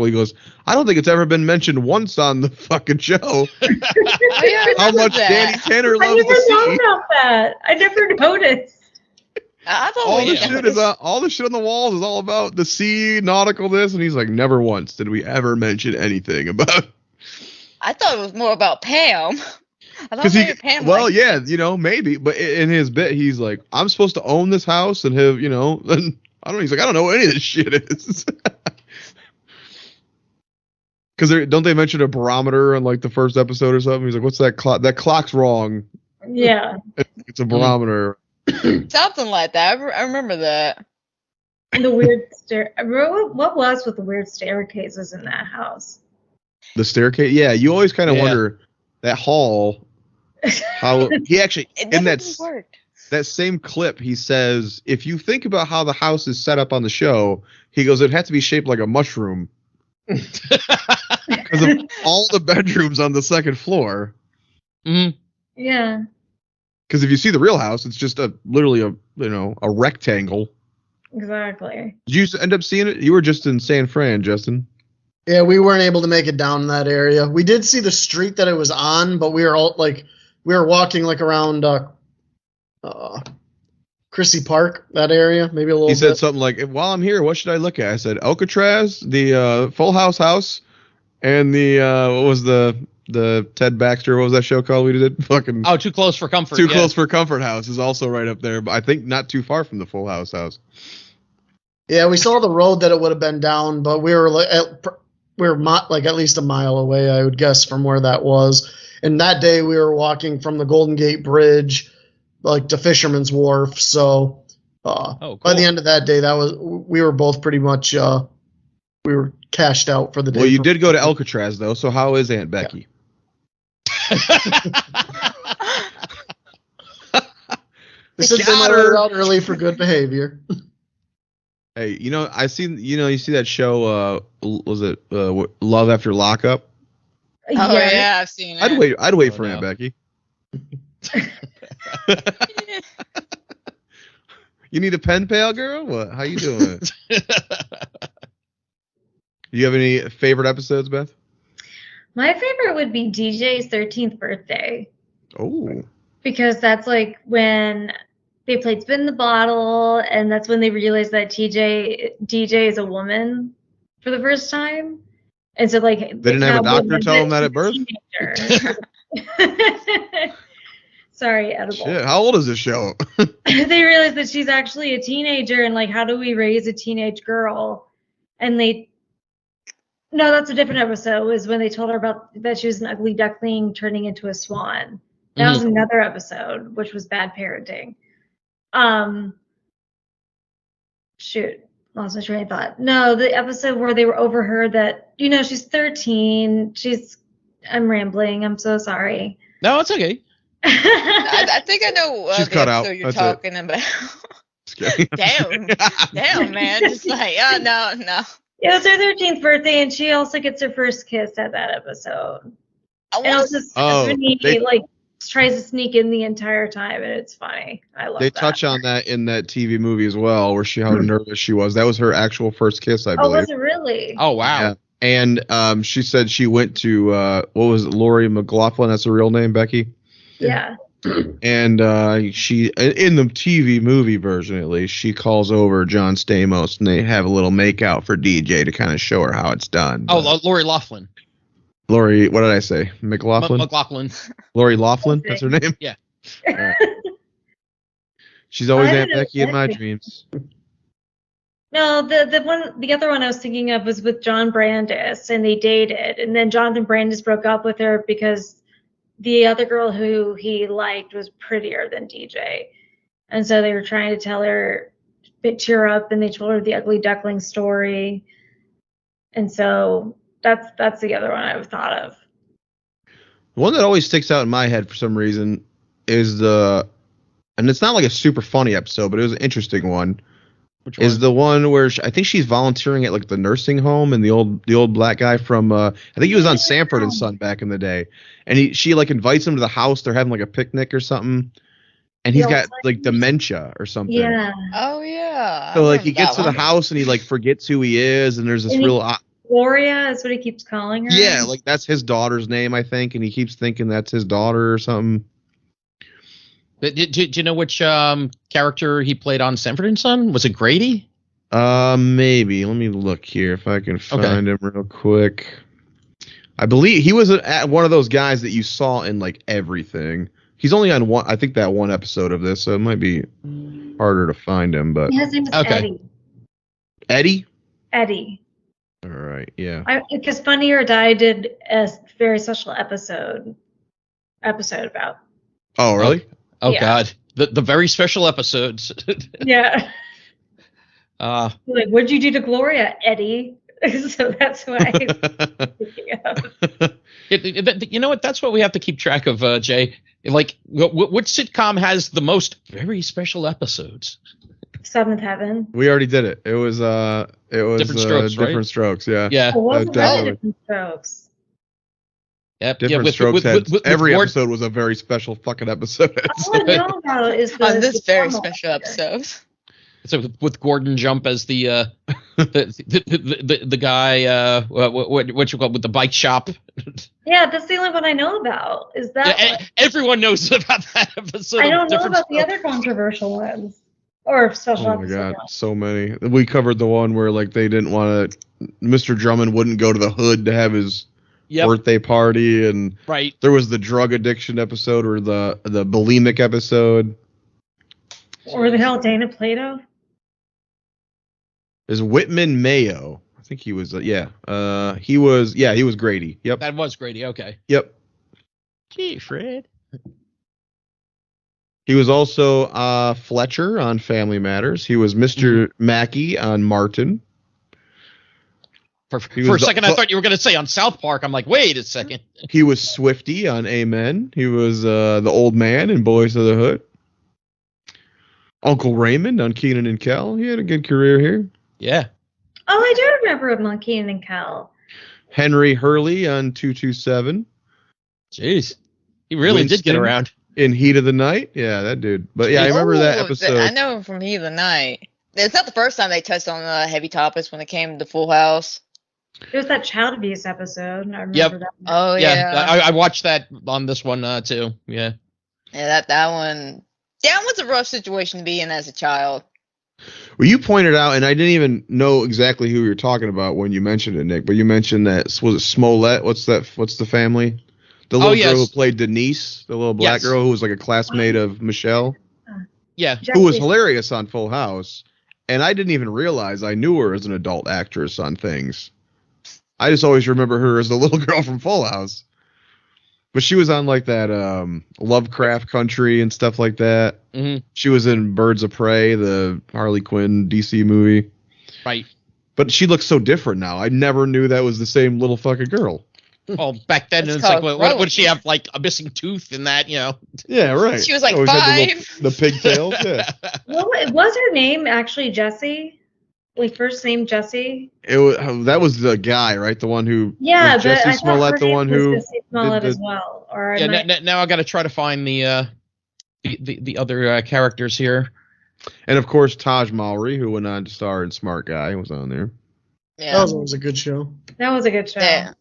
He goes, I don't think it's ever been mentioned once on the fucking show. How much Danny Tanner loves the sea. I never thought about that. I never noticed. All the shit on the walls is all about the sea, nautical this, and he's like, never once did we ever mention anything about. I thought it was more about Pam. Pam. Yeah, you know, maybe, but in his bit, he's like, I'm supposed to own this house and have, you know, and I don't know. He's like, I don't know what any of this shit is. Because don't they mention a barometer on like the first episode or something? He's like, what's that clock? That clock's wrong. Yeah. It's a barometer. Something like that. I remember that. And the weird what was with the weird staircases in that house? The staircase? Yeah, you always kind of wonder that hall. How he actually in that same clip, he says, if you think about how the house is set up on the show, he goes, it had to be shaped like a mushroom because of all the bedrooms on the second floor. Mm-hmm. Yeah. Because if you see the real house, it's just literally a rectangle. Exactly. Did you end up seeing it? You were just in San Fran, Justin. Yeah, we weren't able to make it down that area. We did see the street that it was on, but we were walking like around Chrissy Park, that area, maybe a little bit. He said something like, while I'm here, what should I look at? I said, Alcatraz, the Full House, and the, what was the Ted Baxter, what was that show called we did? Fucking Too Close for Comfort. Close for Comfort House is also right up there, but I think not too far from the Full House. Yeah, we saw the road that it would have been down, but we were like at least a mile away, I would guess, from where that was. And that day we were walking from the Golden Gate Bridge, like to Fisherman's Wharf. So Cool. by the end of that day, we were both pretty much we were cashed out for the day. Well, you did go to Alcatraz though. So how is Aunt Becky? They said they let her out early for good behavior. Hey, I seen, you see that show, was it Love After Lockup? Oh yeah, I've seen it. I'd wait for Aunt Becky. You need a pen pal, girl? What? How you doing? Do you have any favorite episodes, Beth? My favorite would be DJ's 13th birthday. Oh. Because that's like when they played Spin the Bottle, and that's when they realized that DJ is a woman for the first time. And so, like, they didn't have a doctor tell them that at birth? Sorry, edible. Shit, how old is this show? They realized that she's actually a teenager, and like, how do we raise a teenage girl? And no, that's a different episode. Was when they told her about that she was an ugly duckling turning into a swan. That was another episode, which was bad parenting. Shoot, lost my train of thought. No, the episode where they were overheard that, she's 13. I'm rambling. I'm so sorry. No, it's okay. I think I know She's the cut episode out. you're That's talking about. Damn, man. Just like, no. It was her 13th birthday, and she also gets her first kiss at that episode. And also, Stephanie tries to sneak in the entire time, and it's funny. I love that. They touch on that in that TV movie as well, where how nervous she was. That was her actual first kiss, I believe. Oh, was it really? Oh, wow. Yeah. And she said she went to what was it, Lori McLaughlin? That's her real name, Becky. Yeah. And she, in the TV movie version at least, she calls over John Stamos, and they have a little makeout for DJ to kind of show her how it's done. Oh, Lori Loughlin. Lori, what did I say? McLaughlin? McLaughlin. Lori Loughlin? That's her name? Yeah. She's always Aunt Becky in my dreams. No, the other one I was thinking of was with John Brandis, and they dated, and then Jonathan Brandis broke up with her because the other girl who he liked was prettier than DJ, and so they were trying to cheer up, and they told her the ugly duckling story, and so that's the other one I've thought of. The one that always sticks out in my head for some reason is and it's not like a super funny episode, but it was an interesting one. Which one? Is the one where I think she's volunteering at like the nursing home, and the old black guy from I think he was on Sanford and Son back in the day, and she like invites him to the house. They're having like a picnic or something, and he's got like dementia or something. Yeah. Oh yeah. So like he gets to the house and he like forgets who he is, and there's this Gloria is what he keeps calling her. Yeah, like that's his daughter's name, I think, and he keeps thinking that's his daughter or something. Do you know which character he played on Sanford and Son? Was it Grady? Maybe. Let me look here if I can find him real quick. I believe he was one of those guys that you saw in like everything. He's only on one, I think, that one episode of this, so it might be harder to find him. But his name is Eddie. Eddie? Eddie. All right, yeah. Because Funny or Die did a very special episode about. Oh, really? Oh yeah. God, the very special episodes. Yeah. Like, what'd you do to Gloria, Eddie? So that's who I'm thinking of. You know what? That's what we have to keep track of, Jay. Like, which sitcom has the most very special episodes? Seventh Heaven. We already did it. It was Different Strokes, right? Different Strokes, yeah. Yeah. What was Different Strokes? Yep. Different Strokes every episode was a very special fucking episode. All I know about is on this very special episode. So with Gordon Jump as the guy, what you call it, with the bike shop. Yeah, that's the only one I know about. Is that? Yeah, everyone knows about that episode. I don't know about the other controversial ones or special episodes. Oh my God, so many. We covered the one where like they didn't want to. Mr. Drummond wouldn't go to the hood to have his birthday party, and right. There was the drug addiction episode or the bulimic episode. Or the hell Dana Plato. Is Whitman Mayo. I think he was, he was Grady. Yep. That was Grady. Okay. Yep. Gee, Fred. He was also Fletcher on Family Matters. He was Mr. Mackey on Martin. For a second, I thought you were going to say on South Park. I'm like, wait a second. He was Swifty on Amen. He was the old man in Boys of the Hood. Uncle Raymond on Keenan and Kel. He had a good career here. Yeah. Oh, I do remember him on Keenan and Kel. Henry Hurley on 227. Jeez. He really did get around. In Heat of the Night? Yeah, that dude. But yeah, I remember that episode. I know him from Heat of the Night. It's not the first time they touched on heavy topics when it came to Full House. It was that child abuse episode. I remember that. Oh, yeah. I watched that on this one, too. Yeah. Yeah, that one. That was a rough situation to be in as a child. Well, you pointed out, and I didn't even know exactly who you were talking about when you mentioned it, Nick, but you mentioned that, was it Smollett? What's the family? The little girl who played Denise, the little black girl who was like a classmate of Michelle. Yeah. Who was hilarious on Full House. And I didn't even realize I knew her as an adult actress on things. I just always remember her as the little girl from Full House. But she was on like that Lovecraft Country and stuff like that. Mm-hmm. She was in Birds of Prey, the Harley Quinn DC movie. Right. But she looks so different now. I never knew that was the same little fucking girl. Well, back then, it's like, what would she have, like, a missing tooth in that, you know? Yeah, right. She was like Always 5. had the pigtails, yeah. Well, was her name actually Jessie? Like, first name Jessie? That was the guy, right? The one who... Yeah, but Jesse I Smollett, thought her one name was who... Jessie Smollett as well. Or now I got to try to find the other characters here. And, of course, Taj Mowry, who went on to star in Smart Guy, was on there. Yeah. That was a good show. That was a good show. Yeah.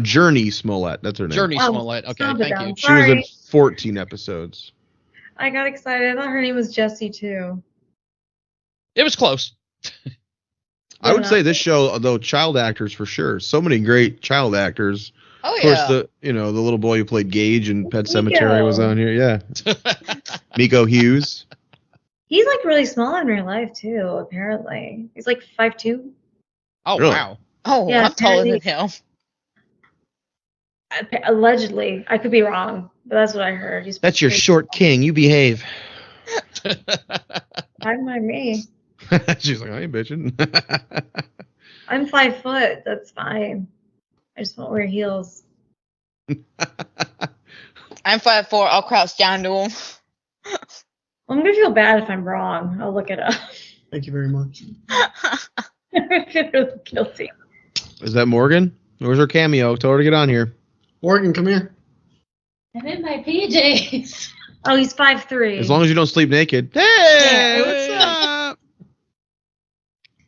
Journey Smollett, that's her name. Journey Smollett. Okay, thank you. She was in 14 episodes. I got excited. I thought her name was Jessie too. It was close. I would say this show, though, child actors for sure. So many great child actors. Oh, of course, the little boy who played Gage in Pet Sematary was on here. Yeah, Miko Hughes. He's like really small in real life too. Apparently, he's like 5'2". Oh Really? wow. Oh, Yeah, I'm taller than apparently- him. Allegedly, I could be wrong, but that's what I heard. He's That's your pretty short small. king. You behave. Don't mind me. She's like, I ain't bitching. I'm 5 foot. That's fine. I just won't wear heels. I'm 5'4". I'll crouch down to him. I'm gonna feel bad if I'm wrong. I'll look it up. Thank you very much. I feel really guilty. Is that Morgan? Where's her cameo? Tell her to get on here. Morgan, come here. I'm in my PJs. Oh, he's 5'3". As long as you don't sleep naked. Hey, what's up?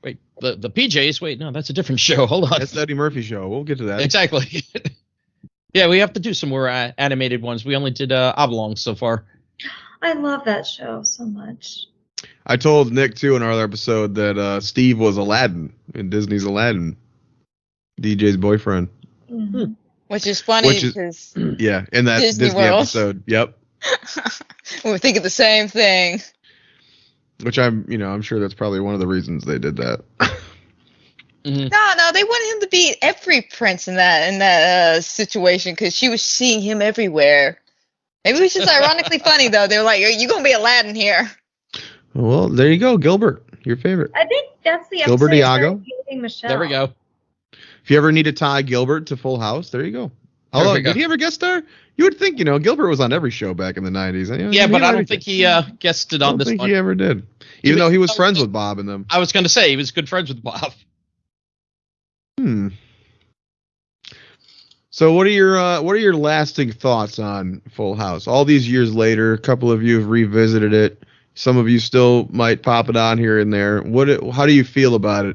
Wait, the PJs? Wait, no, that's a different show. Hold on. That's the Eddie Murphy show. We'll get to that. Exactly. Yeah, we have to do some more animated ones. We only did Oblong so far. I love that show so much. I told Nick, too, in our other episode that Steve was Aladdin in Disney's Aladdin. DJ's boyfriend. Mhm. Which is funny Which is- because Yeah, in that Disney Disney World. episode. Yep. we were thinking the same thing. Which I'm sure that's probably one of the reasons they did that. No, they want him to be every prince in that situation because she was seeing him everywhere. Maybe it was just ironically funny though. They were like, "You're gonna be Aladdin here." Well, there you go, Gilbert, your favorite. I think that's the Gilbert episode. Iago? Started dating Michelle. There we go. If you ever need to tie Gilbert to Full House, there you go. Although, we go. did he ever guest star? You would think, Gilbert was on every show back in the 90s. Yeah, but I don't think he guested I on don't this think one. he ever did. Even though he was friends with Bob in them. I was going to say he was good friends with Bob. So what are your lasting thoughts on Full House? All these years later, a couple of you have revisited it. Some of you still might pop it on here and there. How do you feel about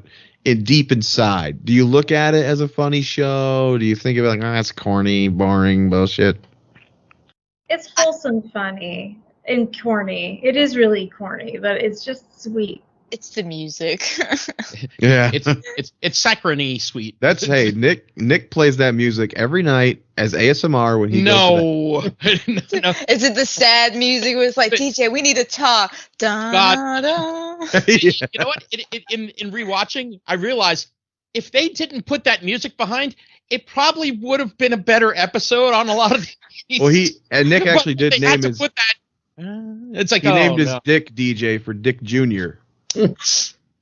it deep inside? Do you look at it as a funny show? Do you think of it like, that's corny, boring, bullshit? It's wholesome, funny, and corny. It is really corny, but it's just sweet. It's the music. Yeah. It's saccharine sweet. That's hey, Nick plays that music every night as ASMR when he goes to bed. No. Is it the sad music where it's like, DJ, we need to talk? Da, da. Yeah. You know what? In rewatching, I realized if they didn't put that music behind, it probably would have been a better episode on a lot of these. Well, Nick actually did they name had to his. put that. It's like He named his no. Dick DJ for Dick Jr.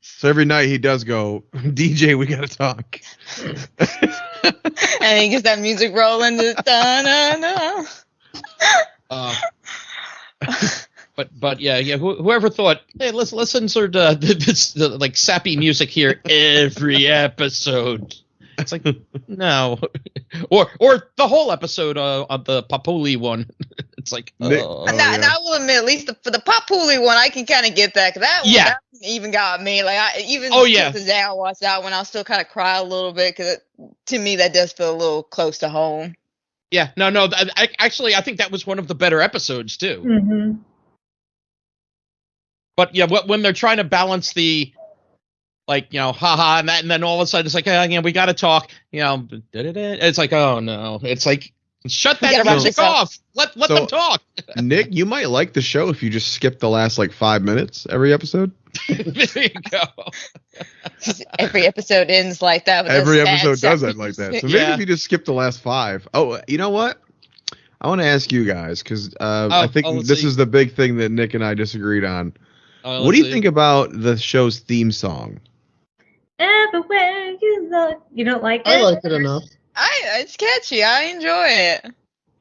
So every night he does go, DJ, we gotta talk. And he gets that music rolling. Da, da, da. But yeah. Whoever thought, hey, let's insert this like sappy music here every episode. It's like no, or the whole episode of the Papuli one. It's like Nick- And I will admit, at least for the Papuli one, I can kind of get that. Cause that one even got me. Like today I watched that one, I'll still kind of cry a little bit because to me that does feel a little close to home. Yeah, no. Actually, I think that was one of the better episodes too. Mm-hmm. But yeah, when they're trying to balance the, like, haha, and then all of a sudden it's like, we got to talk, it's like, oh no, it's like, shut that music off. Let them talk. Nick, you might like the show if you just skip the last like 5 minutes every episode. There you go. Every episode ends like that. Every episode does end like that. So maybe if you just skip the last 5. Oh, you know what? I want to ask you guys because I think this is the big thing that Nick and I disagreed on. What do you think about the show's theme song? Everywhere you look. You don't like it? I like it enough. It's catchy. I enjoy it.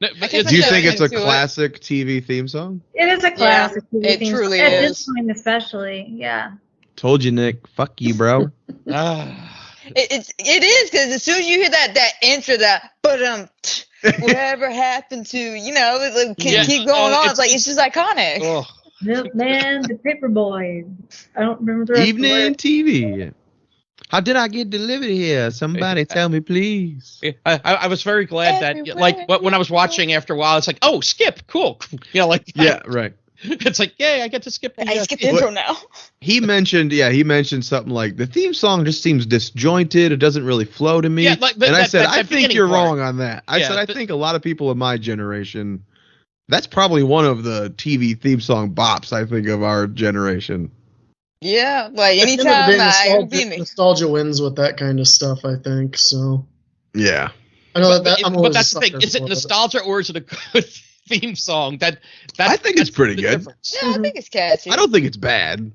Do you think it's a classic TV theme song? It is a classic. Yeah, it truly at is. this point, especially, yeah. Told you, Nick. Fuck you, bro. It is because as soon as you hear that intro, whatever happened to keep going on. It's like it's just iconic. Oh. Milkman, the Paperboy. I don't remember the rest Evening of the words. TV. How did I get delivered here? Somebody tell me, please. I was very glad that, like, when I was watching after a while, it's like, oh, skip, cool. Yeah, right. It's like, yay, I get to skip. I skip the intro now. He mentioned something like the theme song just seems disjointed. It doesn't really flow to me. Yeah, like I said, I think beginning you're part. wrong on that. I think a lot of people of my generation, that's probably one of the TV theme song bops, I think, of our generation. Yeah, like anytime nostalgia wins with that kind of stuff, I think. So yeah, I know but that's the thing. Is it nostalgia or is it a good theme song? I think it's pretty good. Difference. Yeah, I think it's catchy. I don't think it's bad.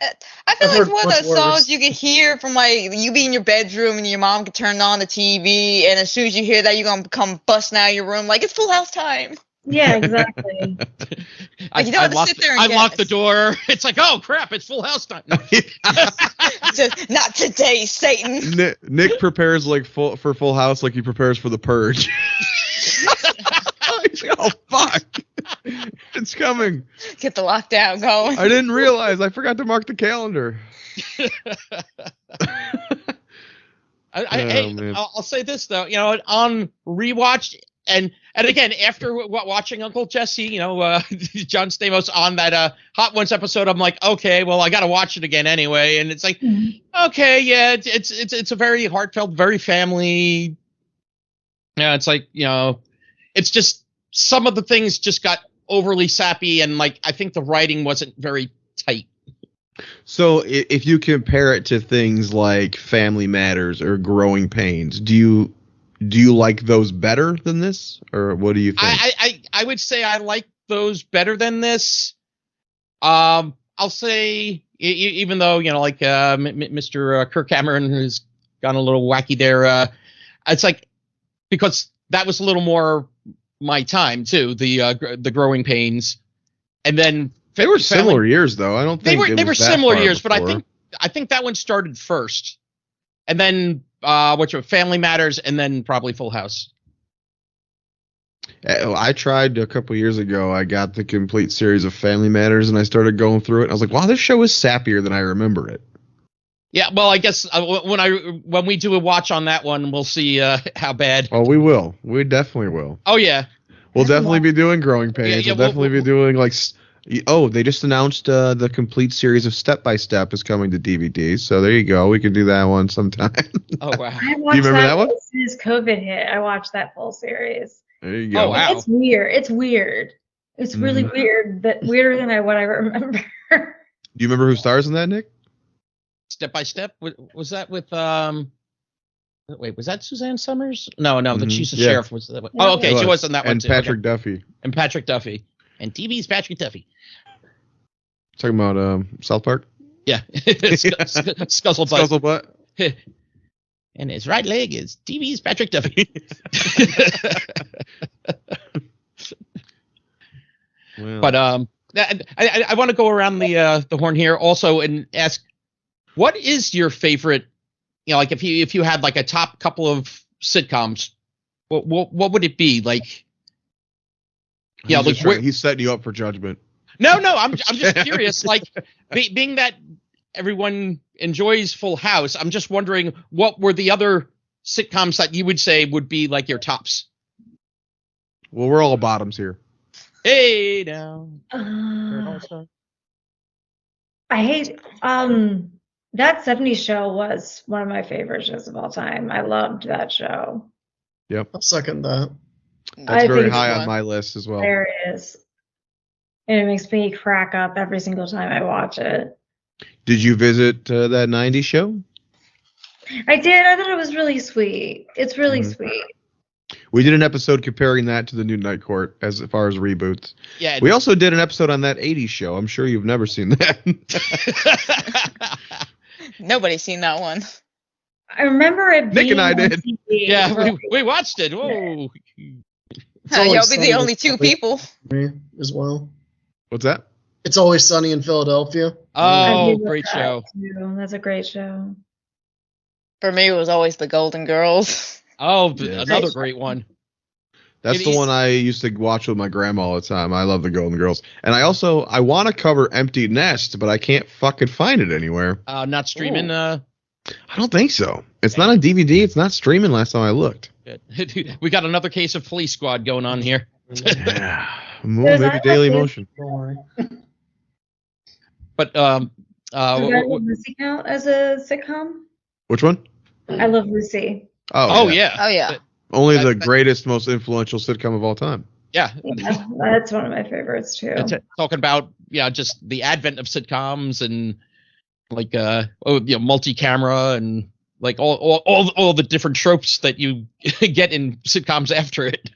I feel like it's one of those songs you can hear from like you be in your bedroom and your mom can turn on the TV, and as soon as you hear that, you're gonna come busting out of your room like it's Full House time. Yeah, exactly. Like, you don't have to sit there and I guess. lock the door. It's like, oh crap, it's Full House time. Not today, Satan. Nick prepares for Full House like he prepares for the Purge. He's like, oh fuck, it's coming. Get the lockdown going. I didn't realize. I forgot to mark the calendar. I'll say this though, on rewatch and again after watching Uncle Jesse, John Stamos on that Hot Ones episode, I'm like, okay, well I got to watch it again anyway, and it's like, okay, yeah, it's a very heartfelt, very family. Yeah, it's like it's just some of the things just got overly sappy, and like I think the writing wasn't very tight. So if you compare it to things like Family Matters or Growing Pains, do you like those better than this, or what do you think? I would say I like those better than this. I'll say even though like Mr. Kirk Cameron has gone a little wacky there. It's like because that was a little more my time too. The Growing Pains, and then they were similar years though. I don't think they were similar years, but I think that one started first, and then Family Matters, and then probably Full House. I tried a couple years ago. I got the complete series of Family Matters, and I started going through it. And I was like, wow, this show is sappier than I remember it. Yeah, well, I guess when we do a watch on that one, we'll see how bad. Oh, we will. We definitely will. Oh yeah. We'll definitely be doing Growing Pains. We'll definitely be doing like They just announced the complete series of Step by Step is coming to DVD. So there you go. We could do that one sometime. Oh wow! I Do watched you remember that one? as soon as COVID hit. I watched that full series. There you go. Oh wow! It's weird. It's weird. It's really weird. That weirder than what I remember. Do you remember who stars in that, Nick? Step by Step. Was that with Wait, was that Suzanne Summers? No, she's the sheriff. Was that one? Oh, okay, she was in that one too. And Patrick Duffy. And Patrick Duffy. And TV's Patrick Duffy. Talking about South Park? Yeah. Scuzzlebutt. Scuzzlebutt. And his right leg is TV's Patrick Duffy. Well. But I want to go around the horn here also and ask, what is your favorite? Like if you had like a top couple of sitcoms, what would it be? Like, he's setting you up for judgment. No, I'm just curious. Like, being that everyone enjoys Full House, I'm just wondering what were the other sitcoms that you would say would be like your tops. Well, we're all bottoms here. Hey now. I hate that 70s show was one of my favorite shows of all time. I loved that show. Yep. I'll second that. That's very high on my list as well. There it is. And it makes me crack up every single time I watch it. Did you visit that 90s show? I did. I thought it was really sweet. It's really sweet. We did an episode comparing that to the new Night Court as far as reboots. Yeah. We also did an episode on that 80s show. I'm sure you've never seen that. Nobody's seen that one. I remember it being Nick and I did. TV. Yeah, we watched it. Whoa. Y'all be the only two people. As well. What's that? It's Always Sunny in Philadelphia. Oh, great show. Too. That's a great show. For me, it was always the Golden Girls. Oh, another great one. That's the one I used to watch with my grandma all the time. I love the Golden Girls. And I want to cover Empty Nest, but I can't fucking find it anywhere. Not streaming. I don't think so. It's not on DVD. It's not streaming last time I looked. We got another case of Police Squad going on here. Yeah. Maybe Daily Motion. But does Lucy count as a sitcom? Which one? I Love Lucy. Oh yeah. Oh yeah. Only the greatest, most influential sitcom of all time. Yeah. That's one of my favorites too. Talking about just the advent of sitcoms and like multi-camera and like all the different tropes that you get in sitcoms after it.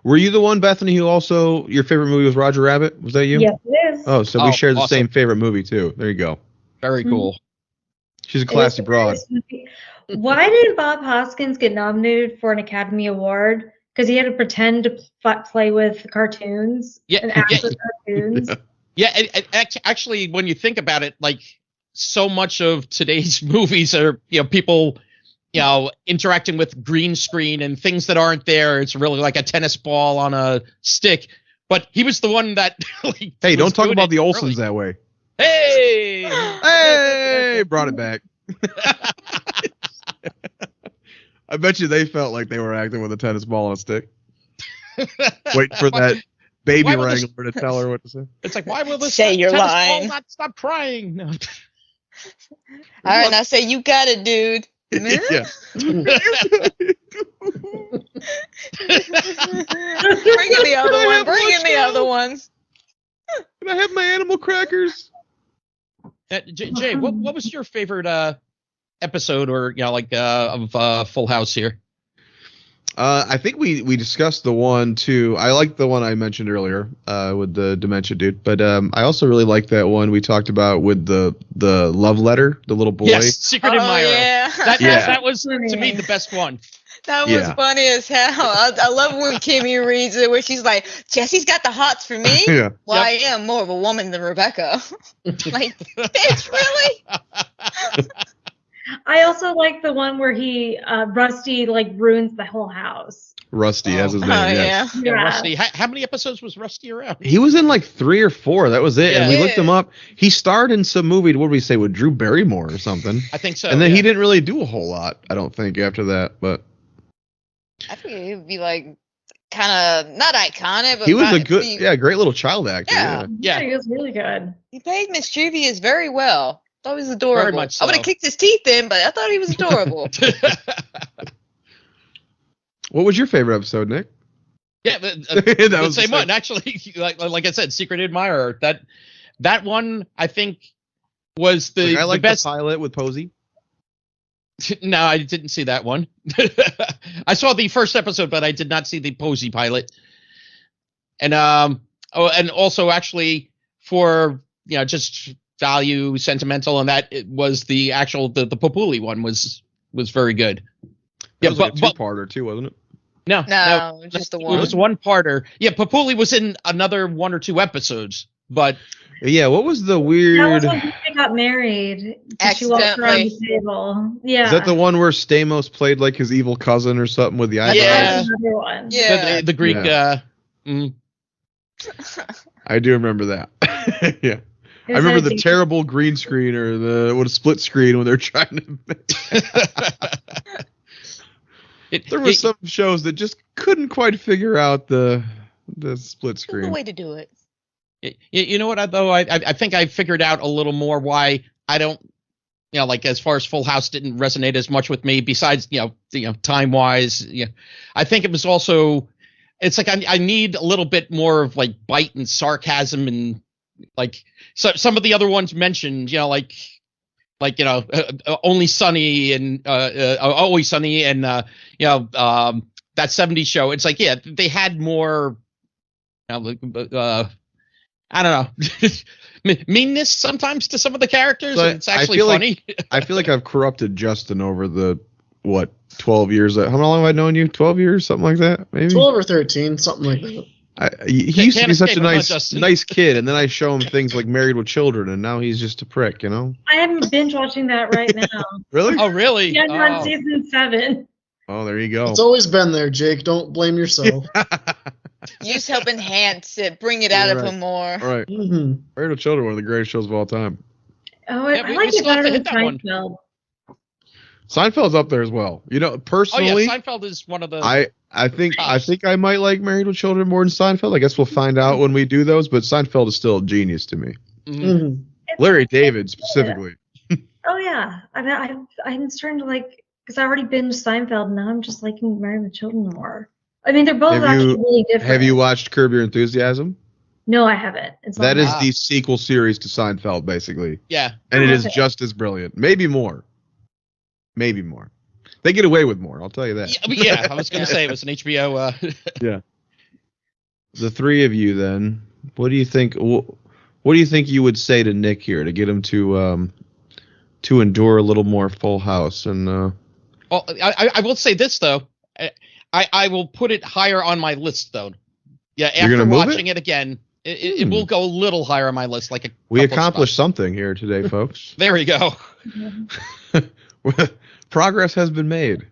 Were you the one, Bethany, who also your favorite movie was Roger Rabbit? Was that you? Yes, it is. Oh, so we share the same favorite movie too. There you go. Very cool. She's a classy broad. Why did Bob Hoskins get nominated for an Academy Award? Because he had to pretend to play with cartoons and act with cartoons. Yeah, actually, when you think about it, like so much of today's movies are people interacting with green screen and things that aren't there. It's really like a tennis ball on a stick. But he was the one that. Hey, don't talk about the Olsons that way. Hey, brought it back. I bet you they felt like they were acting with a tennis ball on a stick. Waiting for that baby wrangler to tell her what to say. It's like, why will this say your tennis line ball not stop crying? No. All right, now say you got it, dude. Yeah. Bring in the other one. Bring in the other ones. Can I have my animal crackers? Jay, what was your favorite episode or of Full House here? I think we discussed the one too. I like the one I mentioned earlier with the dementia dude, but I also really like that one we talked about with the love letter, the little boy. Yes, Secret Admirer. Yeah. That was to me the best one. That was funny as hell. I love when Kimmy reads it, where she's like, "Jesse's got the hots for me." Yeah. Well, I am more of a woman than Rebecca. Like, bitch, really? I also like the one where Rusty ruins the whole house. Rusty, as his name. Yeah. Rusty. How many episodes was Rusty around? He was in like 3 or 4. That was it. Yeah. And we looked him up. He starred in some movie. What did we say, with Drew Barrymore or something? I think so. And then he didn't really do a whole lot, I don't think, after that. But I think it would be like kind of not iconic, but He was a good, great little child actor. Yeah. He was really good. He played mischievous very well. Thought he was adorable. Very much so. I would have kicked his teeth in, but I thought he was adorable. What was your favorite episode, Nick? Yeah, that was the same one. Actually, like I said, Secret Admirer. That one I think was the I like the best the pilot with Posey. No, I didn't see that one. I saw the first episode, but I did not see the Posey pilot. And and also actually for just value, sentimental, and that it was the actual the Papuli one was very good. That was like a two-parter too, wasn't it? No, just the one. It was one parter. Yeah, Papuli was in another 1 or 2 episodes, but yeah, what was the weird? That was when they got married. She walked around the table. Yeah. Is that the one where Stamos played like his evil cousin or something with the eyebrows? Yeah. Another one. Yeah. The Greek. Yeah. I do remember that. Yeah. I remember the terrible green screen or the split screen when they're trying to. There were some shows that just couldn't quite figure out the split screen. The way to do it. You know what, though? I think I figured out a little more why I don't, like as far as Full House didn't resonate as much with me. Besides, time wise, I think it was also, it's like I need a little bit more of like bite and sarcasm and like some of the other ones mentioned, Only Sunny and Always Sunny and that 70s show. It's like, yeah, they had more. I don't know, meanness sometimes to some of the characters. And it's actually funny. I feel like I've corrupted Justin over the 12 years. How long have I known you? 12 years, something like that, maybe. 12 or 13, something like that. He used to be such a nice kid, and then I show him things like Married with Children, and now he's just a prick, I am binge watching that right now. Really? Oh, really? Yeah, I'm on season 7. Oh, there you go. It's always been there, Jake. Don't blame yourself. Use help enhance it, bring it out of him more. Right. Mm-hmm. Married with Children, one of the greatest shows of all time. Oh, I like it better than Seinfeld. Seinfeld's up there as well. Personally, Seinfeld is one of the. I think I might like Married with Children more than Seinfeld. I guess we'll find out when we do those. But Seinfeld is still a genius to me. Mm-hmm. Larry David specifically. Oh yeah, I'm starting to like, because I already binged Seinfeld, and now I'm just liking Married with Children more. I mean, they're both actually really different. Have you watched Curb Your Enthusiasm? No, I haven't. That is the sequel series to Seinfeld, basically. Yeah, and it is just as brilliant. Maybe more. They get away with more. I'll tell you that. Yeah, I was going to say it was an HBO. Yeah. The three of you, then, what do you think? What do you think you would say to Nick here to get him to endure a little more Full House? And well, I will say this though, I will put it higher on my list though. Yeah, after watching it again, it will go a little higher on my list. We accomplished something here today, folks. There we go. Progress has been made.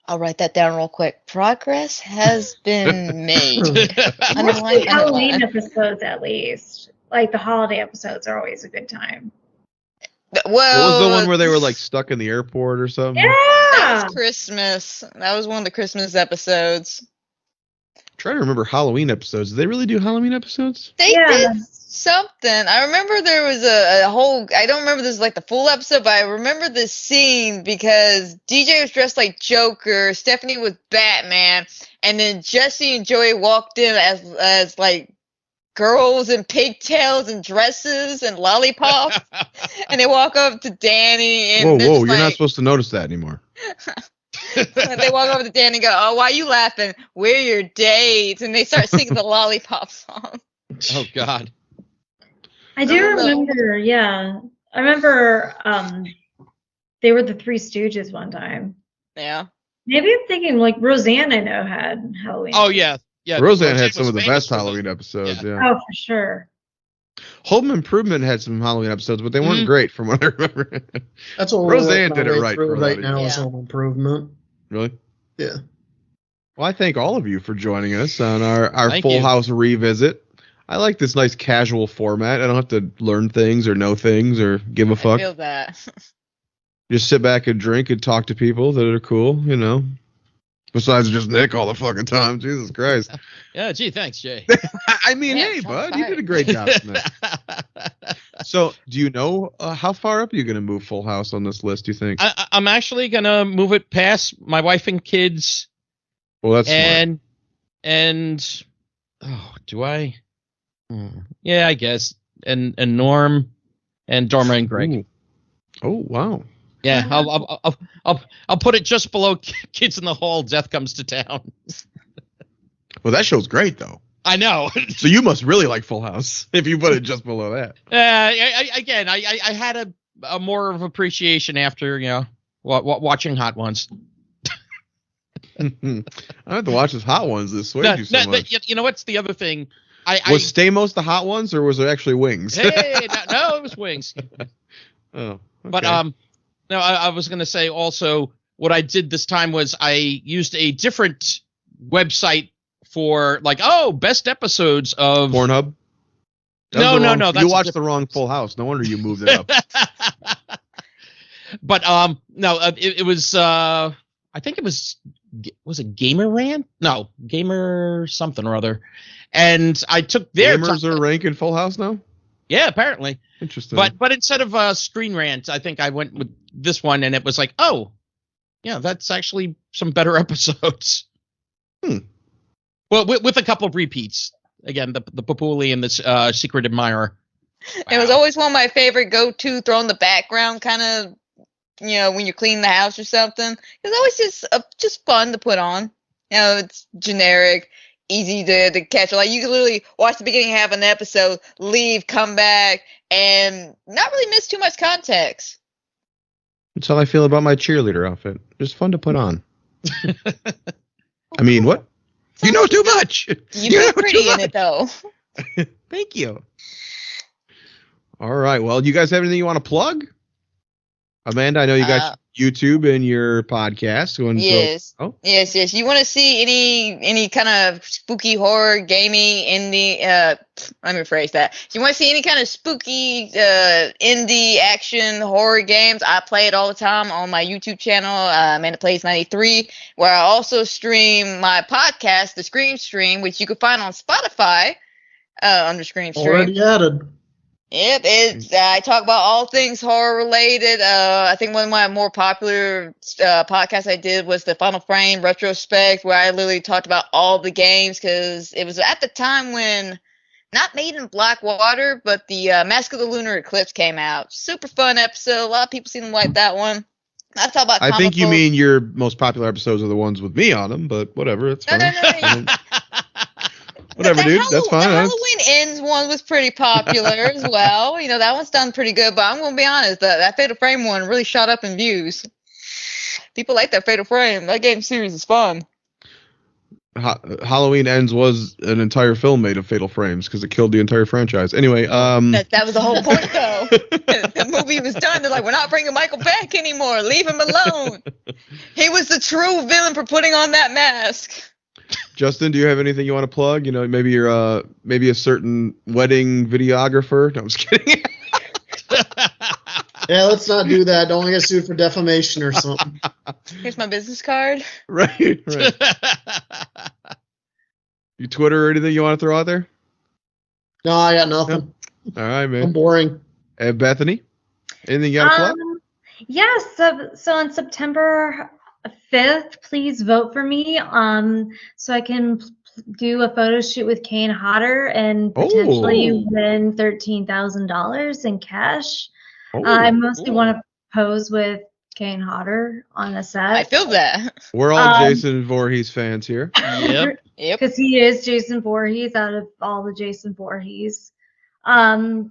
I'll write that down real quick. Progress has been made. Halloween episodes, at least. Like the holiday episodes are always a good time. Well, what was the one where they were like stuck in the airport or something? Yeah, that was Christmas. That was one of the Christmas episodes. I'm trying to remember Halloween episodes. Did they really do Halloween episodes? They did something. I remember there was a whole. I don't remember this was like the full episode, but I remember this scene because DJ was dressed like Joker, Stephanie was Batman, and then Jesse and Joey walked in as like girls in pigtails and dresses and lollipops, and they walk up to Danny and whoa! You're not supposed to notice that anymore. They walk over to Danny and go, "Oh, why are you laughing? We're your dates," and they start singing the lollipop song. Oh God. I do remember, yeah. I remember they were the Three Stooges one time. Yeah. Maybe I'm thinking like Roseanne, I know, had Halloween. Oh, yeah. Yeah. Roseanne had some of the best Halloween episodes, yeah. Oh, for sure. Home Improvement had some Halloween episodes, but they weren't great from what I remember. That's what Roseanne did it right now is Home Improvement. Really? Yeah. Well, I thank all of you for joining us on our Full you. House revisit. I like this nice casual format. I don't have to learn things or know things or give a fuck. I feel that. Just sit back and drink and talk to people that are cool, Besides just Nick all the fucking time. Jesus Christ. Yeah, gee, thanks, Jay. I mean, Yeah, hey, bud, fine. you did a great job tonight. So, do you know how far up you're going to move Full House on this list, do you think? I'm actually going to move it past my wife and kids. Well, that's smart. And do I? Yeah, I guess. And Norm and Dorma and Greg. Ooh. Oh, wow. Yeah, I'll put it just below Kids in the Hall. Death Comes to Town. Well, that show's great, though. I know. So you must really like Full House if you put it just below that. I had a more of appreciation after watching Hot Ones. I have to watch this Hot Ones. This swayed you so much. You know what's the other thing? Was Stamos the Hot Ones, or was it actually wings? Hey, no, it was wings. Oh, okay. But no, I was going to say also what I did this time was I used a different website for best episodes of Pornhub. No. You watched the wrong Full House. No wonder you moved it up. But no, it was I think it was it Gamer Rant? No, Gamer something or other. And I took their Gamers are ranking Full House now? Yeah, apparently. Interesting. But instead of Screen Rant, I think I went with this one, and it was like, oh, yeah, that's actually some better episodes. Well, with a couple of repeats. Again, the Papuli and the Secret Admirer. Wow. It was always one of my favorite go-to, throw in the background kind of, when you're cleaning the house or something. It was always just fun to put on. It's generic, easy to catch. Like, you can literally watch the beginning half of an episode, leave, come back, and not really miss too much context. That's how I feel about my cheerleader outfit. Just fun to put on. I mean, what? You know too much. You look pretty in it, though. Thank you. All right. Well, you guys have anything you want to plug? Amanda, I know you got YouTube and your podcast. Yes. Yes. You want to see any kind of spooky horror, gaming, indie? Let me rephrase that. If you want to see any kind of spooky indie action horror games, I play it all the time on my YouTube channel, Amanda Plays 93, where I also stream my podcast, The Scream Stream, which you can find on Spotify under Scream Stream. Already added. Yep, I talk about all things horror related. I think one of my more popular podcasts I did was the Final Frame Retrospect, where I literally talked about all the games, because it was at the time when not Made in Blackwater, but the Mask of the Lunar Eclipse came out. Super fun episode. A lot of people seem to like that one. I talk about. I think you mean your most popular episodes are the ones with me on them, but whatever, it's fine. No. Whatever, dude. That's fine. The Halloween Ends one was pretty popular as well. That one's done pretty good. But I'm going to be honest, that Fatal Frame one really shot up in views. People like that Fatal Frame. That game series is fun. Halloween Ends was an entire film made of Fatal Frames because it killed the entire franchise. Anyway, that was the whole point, though. The movie was done. They're like, we're not bringing Michael back anymore. Leave him alone. He was the true villain for putting on that mask. Justin, do you have anything you want to plug? Maybe you're maybe a certain wedding videographer. No, I'm just kidding. Yeah, let's not do that. Don't want to get sued for defamation or something. Here's my business card. Right. You Twitter or anything you want to throw out there? No, I got nothing. All right, man. I'm boring. And Bethany, anything you got to plug? Yes. So on September 5th, please vote for me so I can do a photo shoot with Kane Hodder and potentially win $13,000 in cash. I mostly want to pose with Kane Hodder on a set. I feel that. We're all Jason Voorhees fans here. Yep. Because he is Jason Voorhees out of all the Jason Voorhees. So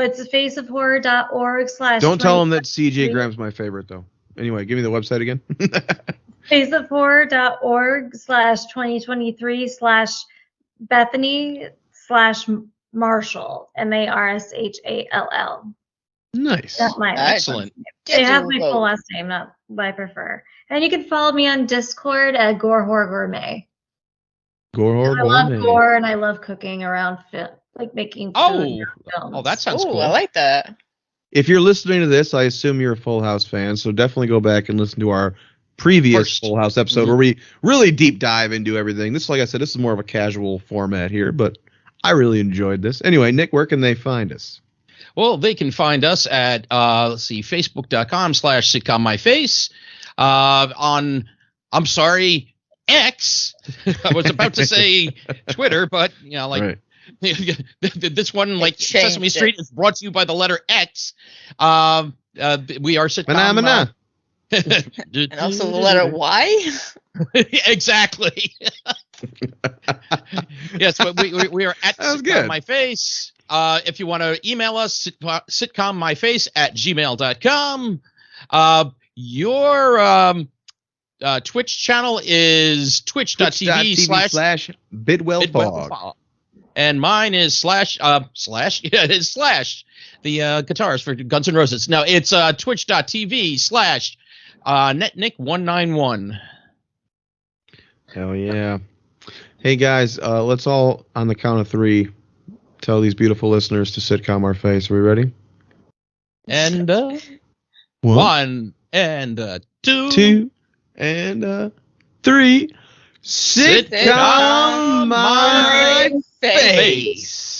it's faceofhorror.org/ Don't tell him that CJ Graham's my favorite, though. Anyway, give me the website again. faceofhorror.org/Bethany/Marshall, Marshall. Nice. That's my excellent. It has my full last name, not what I prefer. And you can follow me on Discord at Gore Horror Gourmet. Gore Horror Gourmet. I love gore and I love cooking around making food. Oh, that sounds cool. I like that. If you're listening to this, I assume you're a Full House fan, so definitely go back and listen to our previous Full House episode where we really deep dive into everything. This, like I said, this is more of a casual format here, but I really enjoyed this. Anyway, Nick, where can they find us? Well, they can find us at facebook.com/sitcommyface. On, I'm sorry, X. I was about to say Twitter, but right. This one, like Sesame Street, is brought to you by the letter X. We are Sitcom. And also the letter Y. Exactly. Yes, but we are at Sitcom My Face. If you want to email us, sitcommyface@gmail.com. Your Twitch channel is twitch.tv/BidwellFog. And mine is // it is / the guitars for Guns N' Roses. No, it's twitch.tv/netnick191. Hell yeah. Hey guys, let's all on the count of 3 tell these beautiful listeners to sitcom our face. Are we ready? And 1 and 2 and 3. Sitcom my face.